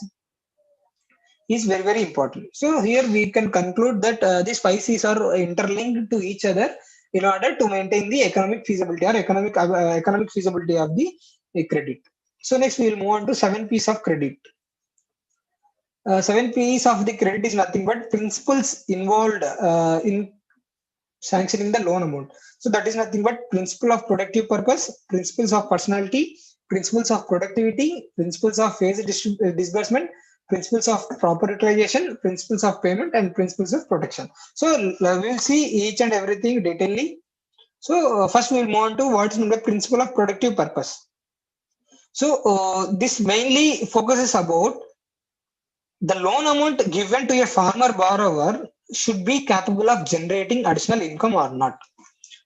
is very, very important. So here we can conclude that these 5 C's are interlinked to each other in order to maintain the economic feasibility or economic feasibility of the credit. So next we will move on to 7 P's of credit. 7 P's of the credit is nothing but principles involved in sanctioning the loan amount. So that is nothing but principle of productive purpose, principles of personality, principles of productivity, principles of phase disbursement, principles of proper utilization, principles of payment, and principles of protection. So we'll see each and everything detailedly. So first we'll move on to what is the principle of productive purpose. So this mainly focuses about the loan amount given to a farmer borrower should be capable of generating additional income or not.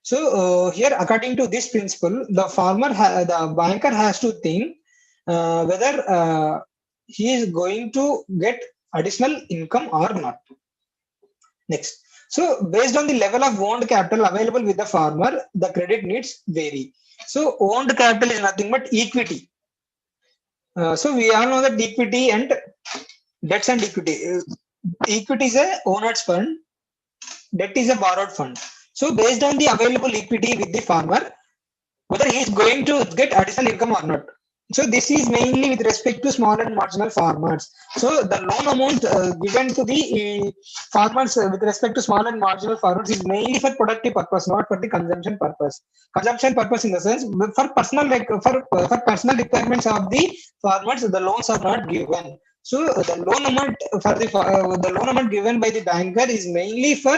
So here, according to this principle, the banker has to think whether he is going to get additional income or not. Next. So based on the level of owned capital available with the farmer, the credit needs vary. So owned capital is nothing but equity. So we all know that equity and debts and equity. Equity is a owner's fund. Debt is a borrowed fund. So based on the available equity with the farmer, whether he is going to get additional income or not. So this is mainly with respect to small and marginal farmers. So the loan amount given to the farmers with respect to small and marginal farmers is mainly for productive purpose, not for the consumption purpose. Consumption purpose in the sense for personal for personal requirements of the farmers, the loans are not given. So the loan amount the loan amount given by the banker is mainly for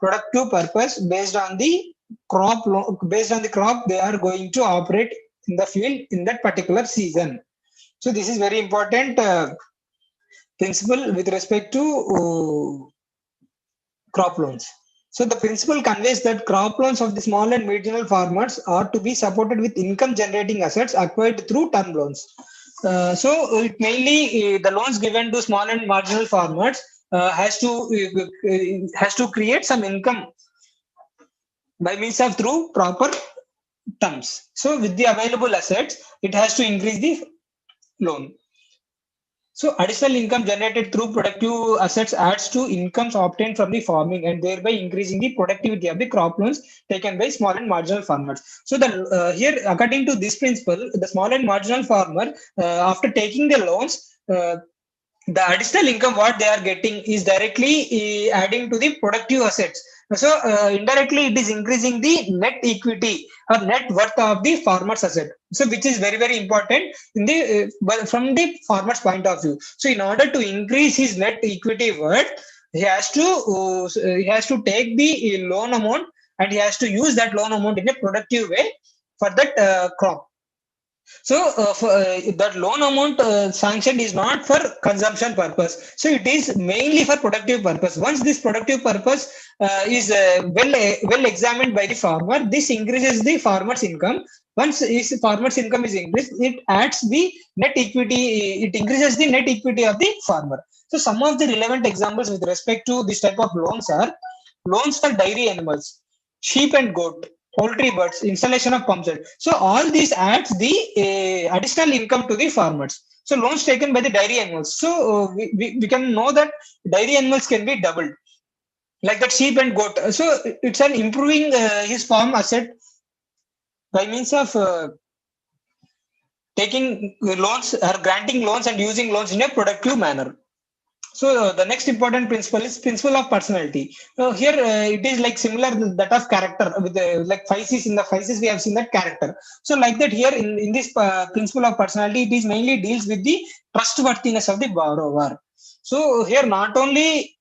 productive purpose based on the crop they are going to operate in the field in that particular season. So this is very important principle with respect to crop loans. So the principle conveys that crop loans of the small and marginal farmers are to be supported with income generating assets acquired through term loans. So it mainly the loans given to small and marginal farmers has to create some income by means of through proper terms. So with the available assets, it has to increase the loan. So additional income generated through productive assets adds to incomes obtained from the farming and thereby increasing the productivity of the crop loans taken by small and marginal farmers. So the here, according to this principle, the small and marginal farmer, after taking the loans, the additional income what they are getting is directly adding to the productive assets. So indirectly it is increasing the net equity or net worth of the farmer's asset, so which is very very important in the from the farmer's point of view. So in order to increase his net equity worth, he has to take the loan amount and he has to use that loan amount in a productive way for that crop. So that loan amount sanctioned is not for consumption purpose. So it is mainly for productive purpose. Once this productive purpose is well examined by the farmer, this increases the farmer's income. Once his farmer's income is increased, it adds the net equity. It increases the net equity of the farmer. So some of the relevant examples with respect to this type of loans are loans for dairy animals, sheep and goat, poultry birds, installation of pump set. So all these adds the additional income to the farmers. So loans taken by the dairy animals. So we can know that dairy animals can be doubled, like that sheep and goat. So it's an improving his farm asset by means of taking loans or granting loans and using loans in a productive manner. So the next important principle is principle of personality. Here it is like similar to that of character with like 5Cs. In the 5Cs we have seen that character. So like that here in this principle of personality, it is mainly deals with the trustworthiness of the borrower. So here not only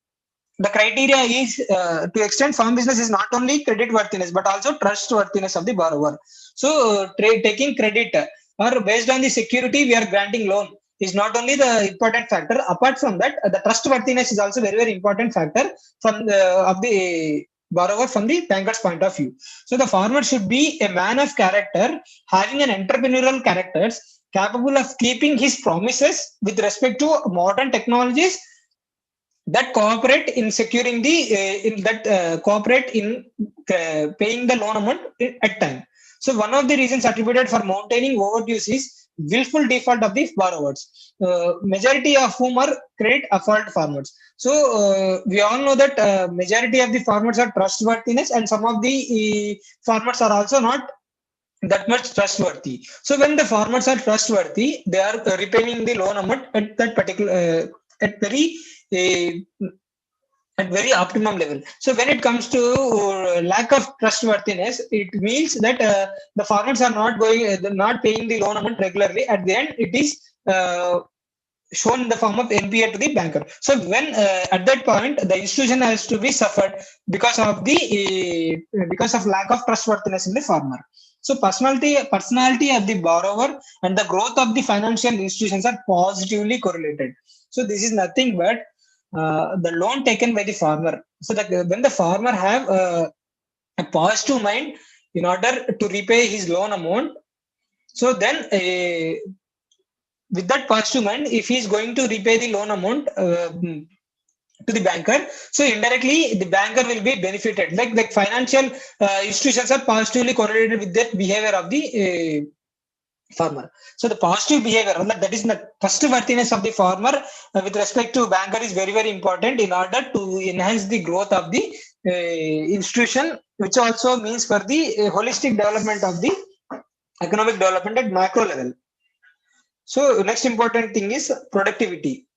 the criteria is to extend farm business is not only credit worthiness but also trustworthiness of the borrower. So taking credit or based on the security we are granting loan is not only the important factor. Apart from that, the trustworthiness is also very very important factor from the of the borrower from the banker's point of view. So the farmer should be a man of character, having an entrepreneurial characters, capable of keeping his promises with respect to modern technologies that cooperate in securing the cooperate in paying the loan amount at time. So one of the reasons attributed for maintaining overdues is willful default of the borrowers, majority of whom are credit default farmers. So we all know that majority of the farmers are trustworthiness and some of the farmers are also not that much trustworthy. So when the farmers are trustworthy, they are repaying the loan amount at that particular at very uh, at very optimum level. So when it comes to lack of trustworthiness, it means that the farmers are not not paying the loan amount regularly. At the end, it is shown in the form of NPA to the banker. So when at that point the institution has to be suffered because of lack of trustworthiness in the farmer. So personality of the borrower and the growth of the financial institutions are positively correlated. So this is nothing but the loan taken by the farmer. So that when the farmer have a positive mind in order to repay his loan amount, so then with that positive mind, if he is going to repay the loan amount to the banker, so indirectly the banker will be benefited. Like financial institutions are positively correlated with the behavior of the farmer. So the positive behavior, that is the trustworthiness of the farmer with respect to banker is very very important in order to enhance the growth of the institution, which also means for the holistic development of the economic development at macro level. So next important thing is productivity.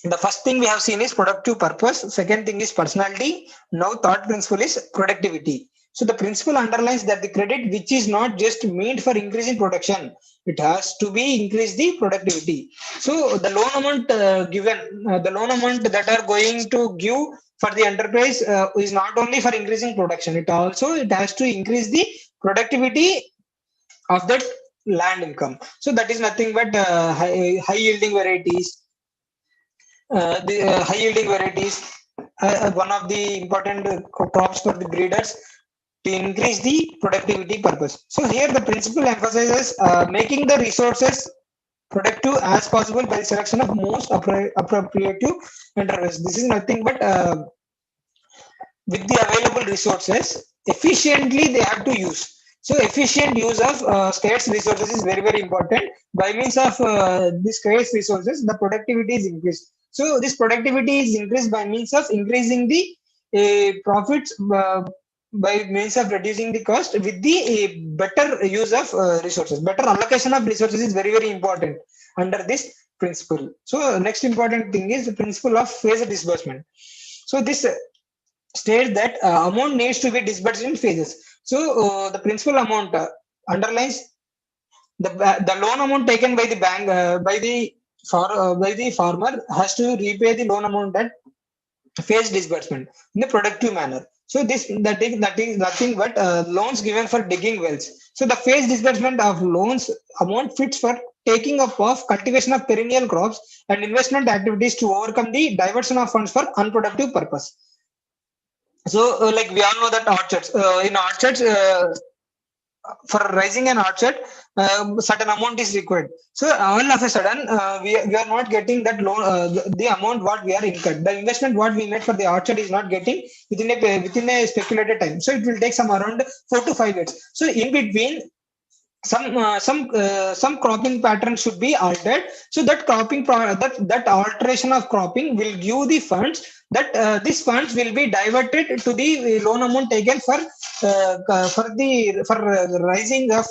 The first thing we have seen is productive purpose. Second thing is personality. Now third principle is productivity. So the principle underlines that the credit which is not just meant for increasing production, it has to be increase the productivity. So the loan amount the loan amount that are going to give for the enterprise is not only for increasing production, it has to increase the productivity of that land income. So that is nothing but high yielding varieties, the high yielding varieties one of the important crops for the breeders to increase the productivity purpose. So here the principle emphasizes making the resources productive as possible by selection of most appropriate interventions. This is nothing but with the available resources efficiently they have to use. So efficient use of scarce resources is very important. By means of these scarce resources the productivity is increased. So this productivity is increased by means of increasing the profits by means of reducing the cost with the better use of resources. Better allocation of resources is very important under this principle. So next important thing is the principle of phased disbursement. So this states that amount needs to be disbursed in phases. So the principal amount underlines the loan amount taken by the bank by the farmer has to repay the loan amount at phased disbursement in a productive manner. So that is nothing but loans given for digging wells. So the phased disbursement of loans amount fits for taking up of cultivation of perennial crops and investment activities to overcome the diversion of funds for unproductive purpose. So, like we all know that orchards, in orchards, for raising an orchard, certain amount is required. So, all of a sudden, we are not getting that loan, the amount what we are incurred. The investment what we made for the orchard is not getting within a speculated time. So, it will take some around 4 to 5 years. So, in between, some cropping pattern should be altered. So that that alteration of cropping will give the funds that these funds will be diverted to the loan amount taken for rising of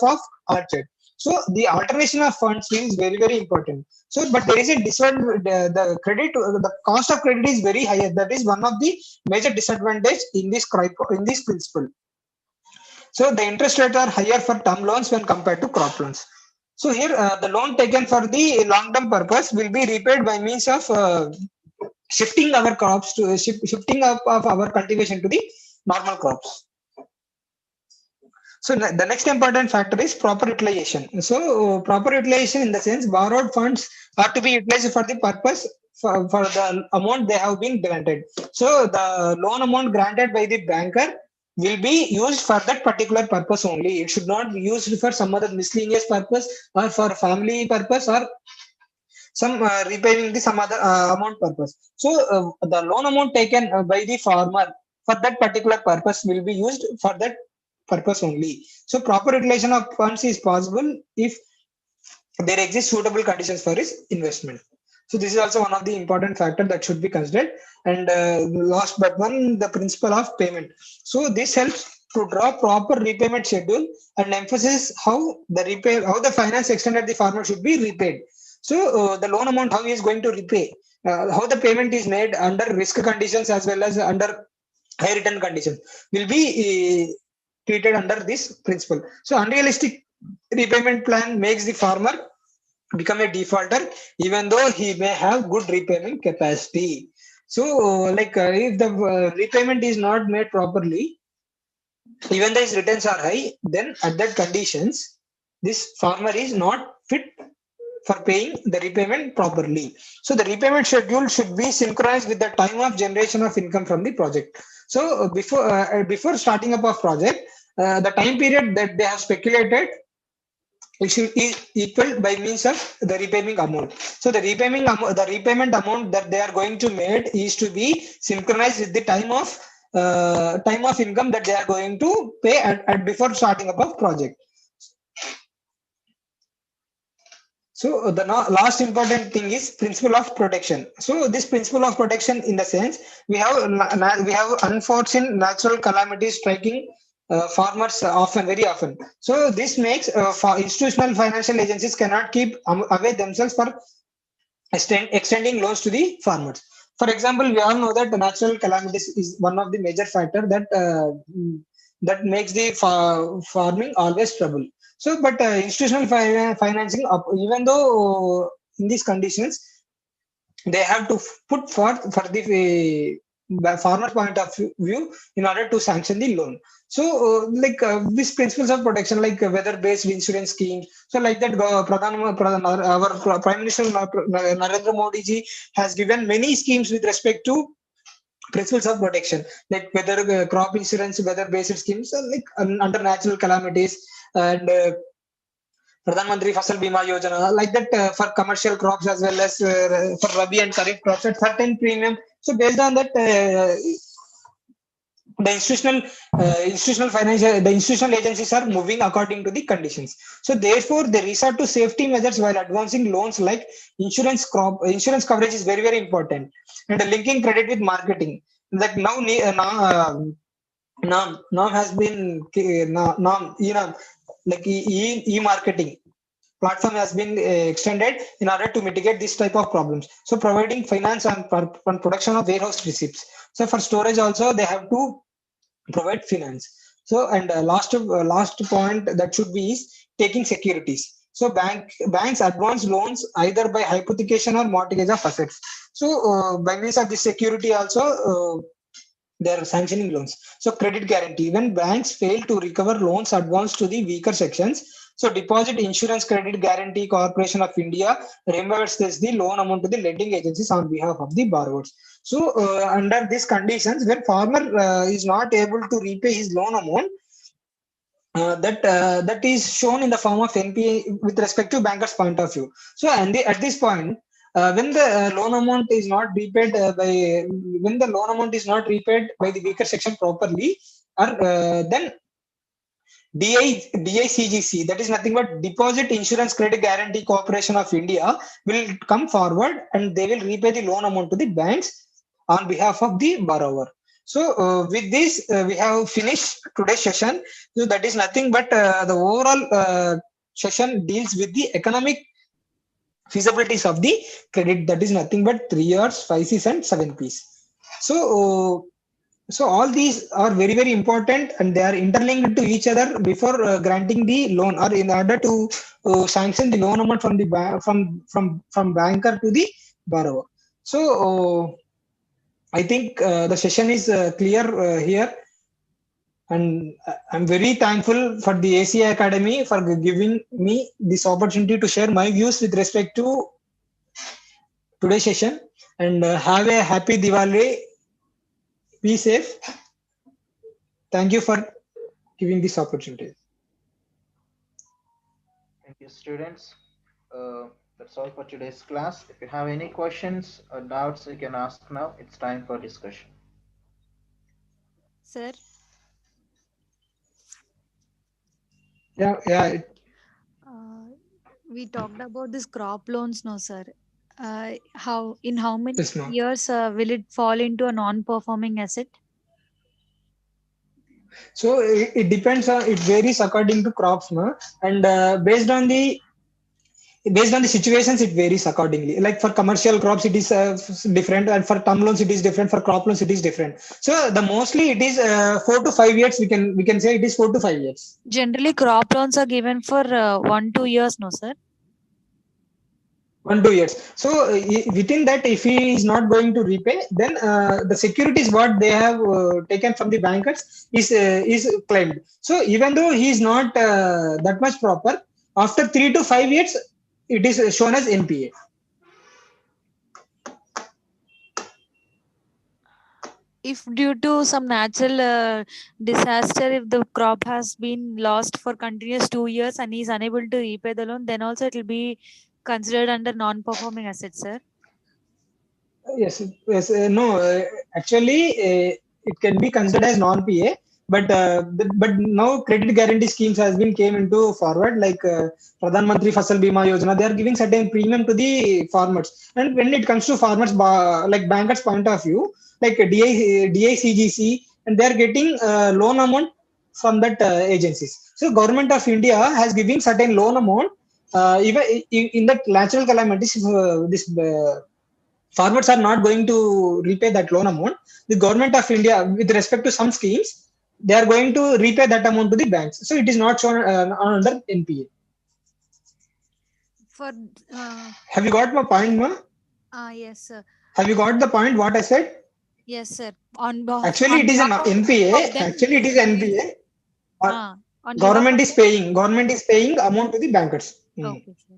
orchard. So the alteration of funds is very important. So but there is a disadvantage. The cost of credit is very high. That is one of the major disadvantage in this principle. So the interest rates are higher for term loans when compared to crop loans. So here the loan taken for the long-term purpose will be repaid by means of shifting our crops to shifting up of our cultivation to the normal crops. So the next important factor is proper utilization. So proper utilization in the sense borrowed funds are to be utilized for the purpose for the amount they have been granted. So the loan amount granted by the banker will be used for that particular purpose only. It should not be used for some other miscellaneous purpose or for family purpose or some repaying the some other amount purpose. So the loan amount taken by the farmer for that particular purpose will be used for that purpose only. So proper utilization of funds is possible if there exist suitable conditions for his investment. So this is also one of the important factor that should be considered. And last but one, the principle of payment. So this helps to draw proper repayment schedule and emphasize how the finance extended the farmer should be repaid. So the loan amount how he is going to repay, how the payment is made under risk conditions as well as under high return conditions will be treated under this principle. So unrealistic repayment plan makes the farmer become a defaulter even though he may have good repayment capacity. So if the repayment is not made properly, even though his returns are high, then at that conditions this farmer is not fit for paying the repayment properly. So the repayment schedule should be synchronized with the time of generation of income from the project. So before starting up of project, the time period that they have speculated it should be equal by means of the repayment amount. So the repayment amount that they are going to make is to be synchronized with the time of income that they are going to pay at before starting up of project. So the last important thing is principle of protection. So this principle of protection in the sense we have unforeseen natural calamities striking farmers very often. So this makes institutional financial agencies cannot keep away themselves for extending loans to the farmers. For example, we all know that the natural calamities is one of the major factor that makes the farming always trouble. So, but institutional financing, even though in these conditions, they have to put forth for the farmer point of view in order to sanction the loan. So, these principles of protection, like weather-based insurance scheme. So, like that, our Prime Minister Narendra Modi ji has given many schemes with respect to principles of protection, like whether crop insurance, weather-based schemes, like under natural calamities, and Pradhan Mantri Fasal Bima Yojana, like that for commercial crops as well as for Rabi and Kharif crops at certain premium. So based on that, the institutional financial the institutional agencies are moving according to the conditions. So therefore, they resort to safety measures while advancing loans, like insurance coverage is very important, and linking credit with marketing. Like now has been now like e-marketing platform has been extended in order to mitigate this type of problems. So providing finance and production of warehouse receipts. So for storage also they have to provide finance. So and last point that should be is taking securities. So banks advance loans either by hypothecation or mortgage of assets. So by means of this security also, they are sanctioning loans. So credit guarantee, when banks fail to recover loans advanced to the weaker sections, so Deposit Insurance Credit Guarantee Corporation of India reimburses the loan amount to the lending agencies on behalf of the borrowers. So under these conditions, when farmer is not able to repay his loan amount, that is shown in the form of NPA with respect to banker's point of view. So and at this point, when the loan amount is not repaid when the loan amount is not repaid by the weaker section properly, or then DICGC, that is nothing but Deposit Insurance Credit Guarantee Corporation of India, will come forward and they will repay the loan amount to the banks on behalf of the borrower. So with this, we have finished today's session. So that is nothing but the overall session deals with the economic feasibilities of the credit. That is nothing but 3 Rs, 5 Cs, and 7 Ps. So all these are very important, and they are interlinked to each other before granting the loan, or in order to sanction the loan amount from the from banker to the borrower. So I think the session is clear here, and I'm very thankful for the ACA Academy for giving me this opportunity to share my views with respect to today's session. And have a happy Diwali. Be safe. Thank you for giving this opportunity. Thank you, students. That's all for today's class. If you have any questions or doubts, you can ask now. It's time for discussion. Sir, Yeah. we talked about this crop loans, no, sir. How many Yes, ma'am. years will it fall into a non-performing asset? So it depends on, it varies according to crops, ma, and based on the situations, it varies accordingly. Like for commercial crops, it is different, and for term loans, it is different. For crop loans, it is different. So the mostly it is 4 to 5 years. We can say it is 4 to 5 years. Generally, crop loans are given for 1-2 years, no, sir. 1-2 years. So within that, if he is not going to repay, then the securities what they have taken from the bankers is claimed. So even though he is not that much proper, after 3 to 5 years, it is shown as NPA. If due to some natural disaster, if the crop has been lost for continuous 2 years and he is unable to repay the loan, then also it will be considered under non-performing assets, sir. Yes. No, actually, it can be considered as non-PA, but now credit guarantee schemes has been came into forward, like Pradhan Mantri Fasal Bima Yojana. They are giving certain premium to the farmers, and when it comes to farmers, like bankers' point of view, like DICGC, and they are getting loan amount from that agencies. So government of India has given certain loan amount, even in that natural calamities. This farmers are not going to repay that loan amount. The government of India, with respect to some schemes, they are going to repay that amount to the banks. So it is not shown under NPA. For Have you got my point, ma? yes, sir. Have you got the point? What I said? Yes, sir. Actually, it is an NPA. Actually, it is NPA. Government is paying amount to the bankers. Okay, sir.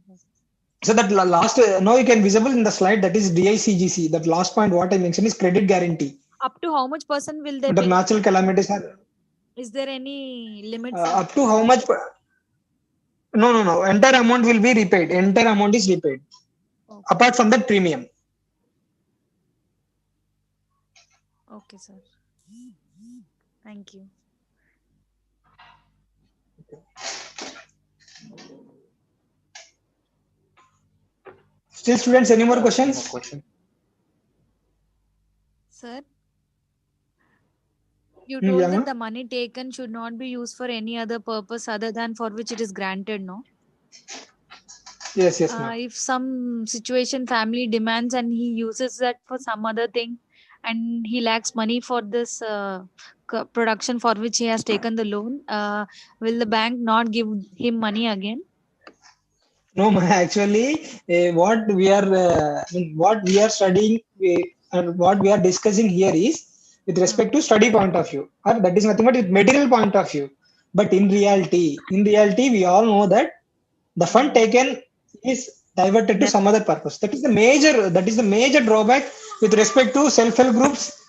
So that last, now you can visible in the slide, that is DICGC. That last point what I mentioned is credit guarantee. Up to how much percent will they Under pay? natural calamities, Is there any limits? up to how much? No. Entire amount will be repaid. Entire amount is repaid. Okay. Apart from that premium. Okay, sir. Thank you. Still, students, any more Any questions? more questions? Sir, you Yeah, told that ma'am. the money taken should not be used for any other purpose other than for which it is granted, no? Yes, ma'am. If some situation family demands and he uses that for some other thing and he lacks money for this production for which he has taken the loan, will the bank not give him money again? No, actually, what we are studying and what we are discussing here is with respect to study point of view, or that is nothing but with material point of view. But in reality, we all know that the fund taken is diverted to That some other purpose. That is the major drawback with respect to self-help groups.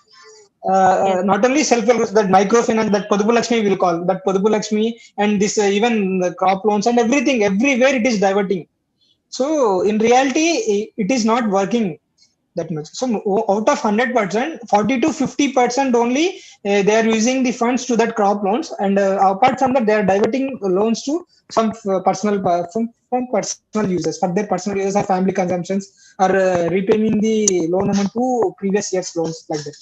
yes, Not only self-help groups, that microfinance, that Podupu Lakshmi will call, that Podupu Lakshmi, and this even the crop loans and everything, everywhere it is diverting. So in reality, it is not working that much. So out of 100%, 40 to 50% only they are using the funds to that crop loans, and apart from that, they are diverting loans to some from personal uses for their personal uses or family consumptions, or repaying the loan amount to previous year's loans like that.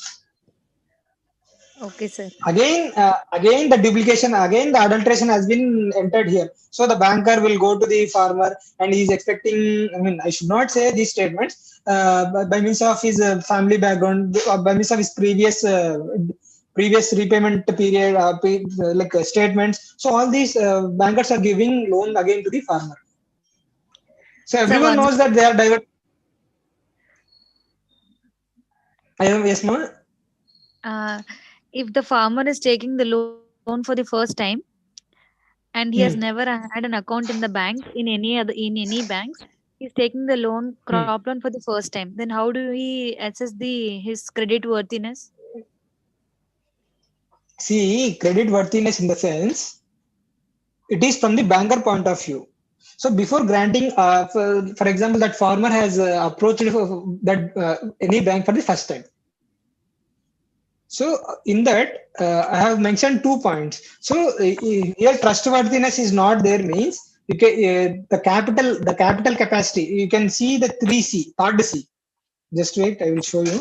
okay, sir. Again the duplication, again the adulteration has been entered here. So the banker will go to the farmer and he is expecting, I mean, I should not say these statements, by means of his family background, by means of his previous repayment period, statements. So all these bankers are giving loan again to the farmer. So Sir, everyone once knows that they are divert. I am, yes, ma'am. if the farmer is taking the loan for the first time and he has never Hmm. had an account in the bank in any banks, he's taking the loan Hmm. crop loan for the first time, then how do we assess the his credit worthiness? See, credit worthiness in the sense, it is from the banker point of view. So before granting, for example, that farmer has approached that any bank for the first time. So in that, I have mentioned 2 points. So here trustworthiness is not there means you can, the capital capacity. You can see the 3C, third C. Just wait, I will show you.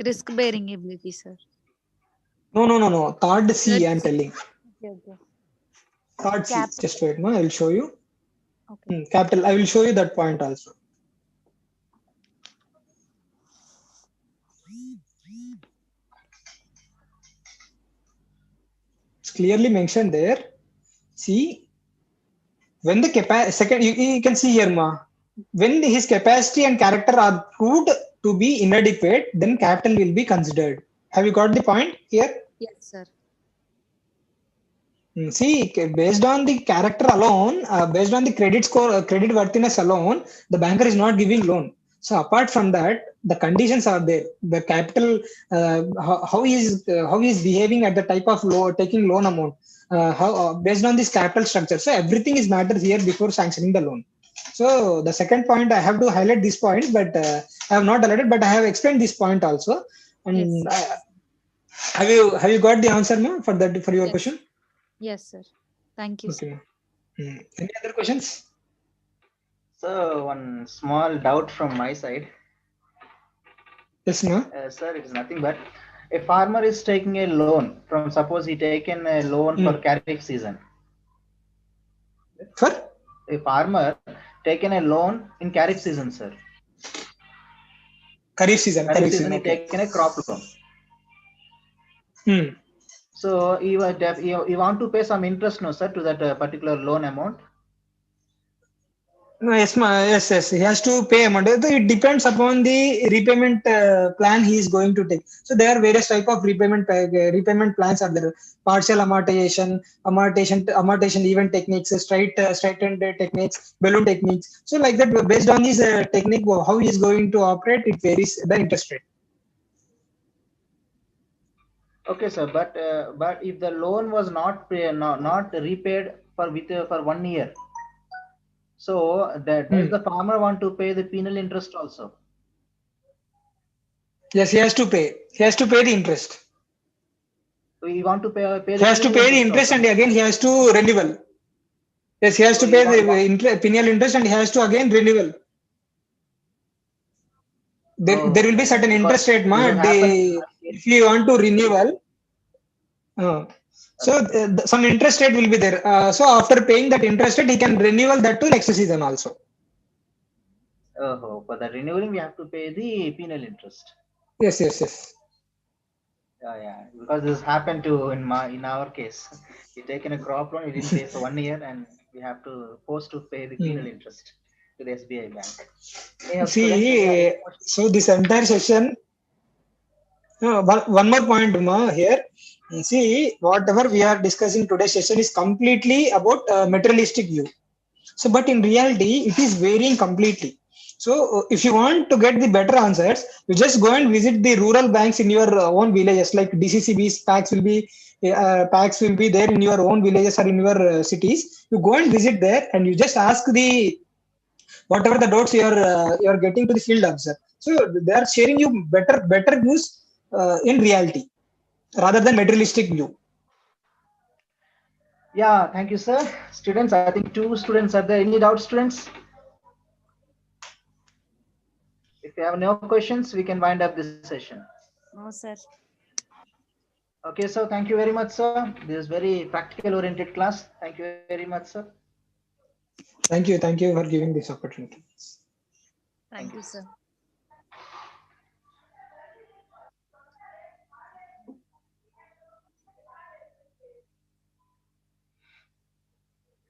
Risk bearing ability, sir. No. Third C, I am That's telling. okay. Third C. Capital. Just wait, no, I will show you. Okay. Capital. I will show you that point also. It's clearly mentioned there. See, when the second, you can see here, ma. When his capacity and character are proved to be inadequate, then capital will be considered. Have you got the point here? Yes, sir. See, based on the character alone, based on the credit score, credit worthiness alone, the banker is not giving loan. So apart from that, the conditions are there. The capital, how he is behaving at the type of loan, taking loan amount, how based on this capital structure. So everything is matters here before sanctioning the loan. So the second point, I have to highlight this point, but I have not highlighted, but I have explained this point also. Yes. And have you got the answer, ma, for that, for your Yes. question? Yes, sir. Thank you, sir. Okay. Any other questions? So one small doubt from my side. Yes, ma. Sir, it is nothing but a farmer is taking a loan from, suppose he taken a loan for Kharif season. For? A farmer taken a loan in Kharif season, sir. Kharif season. Kharif season, he Okay. taken a crop loan. Hmm. So you want to pay some interest, no, sir, to that particular loan amount. No, yes, ma. Yes. He has to pay amount. It depends upon the repayment plan he is going to take. So there are various type of repayment plans are there. Partial amortization event techniques, straightened techniques, balloon techniques. So like that, based on this technique, how he is going to operate, it varies the interest rate. Okay, sir. But if the loan was not repaid for 1 year, so does the farmer want to pay the penal interest also? Yes, he has to pay. He has to pay the interest. So he want to pay He the has to penal pay the interest interest and also. again he has to renewal. Yes, he has So to he pay want, the penal interest and he has to again renewal. There will be certain because interest rate, this ma. has happened in my If case. you want to renewal, so some interest rate will be there. So after paying that interest rate, he can renewal that to next season also. Oh, for the renewing we have to pay the penal interest. Yes, yes, yes. Yeah, because this happened to in our case. We taken a crop loan, we didn't pay for 1 year, and we have to forced to pay the penal interest to the SBI bank. Any of students, any See, questions? so this entire session, one more point, ma, here. See, whatever we are discussing today's session is completely about materialistic view. So, but in reality, it is varying completely. So, if you want to get the better answers, you just go and visit the rural banks in your own villages. Like DCCBs packs will be there in your own villages or in your cities. You go and visit there, and you just ask the whatever the doubts you are getting to the field officer. So they are sharing you better views in reality rather than materialistic view. Yeah, thank you, sir. Students, I think 2 students are there. Any doubts, students? If you have no questions, we can wind up this session. No, sir. Okay, so thank you very much, sir. This is very practical oriented class. Thank you very much, sir. Thank you for giving this opportunity. Thank you, sir.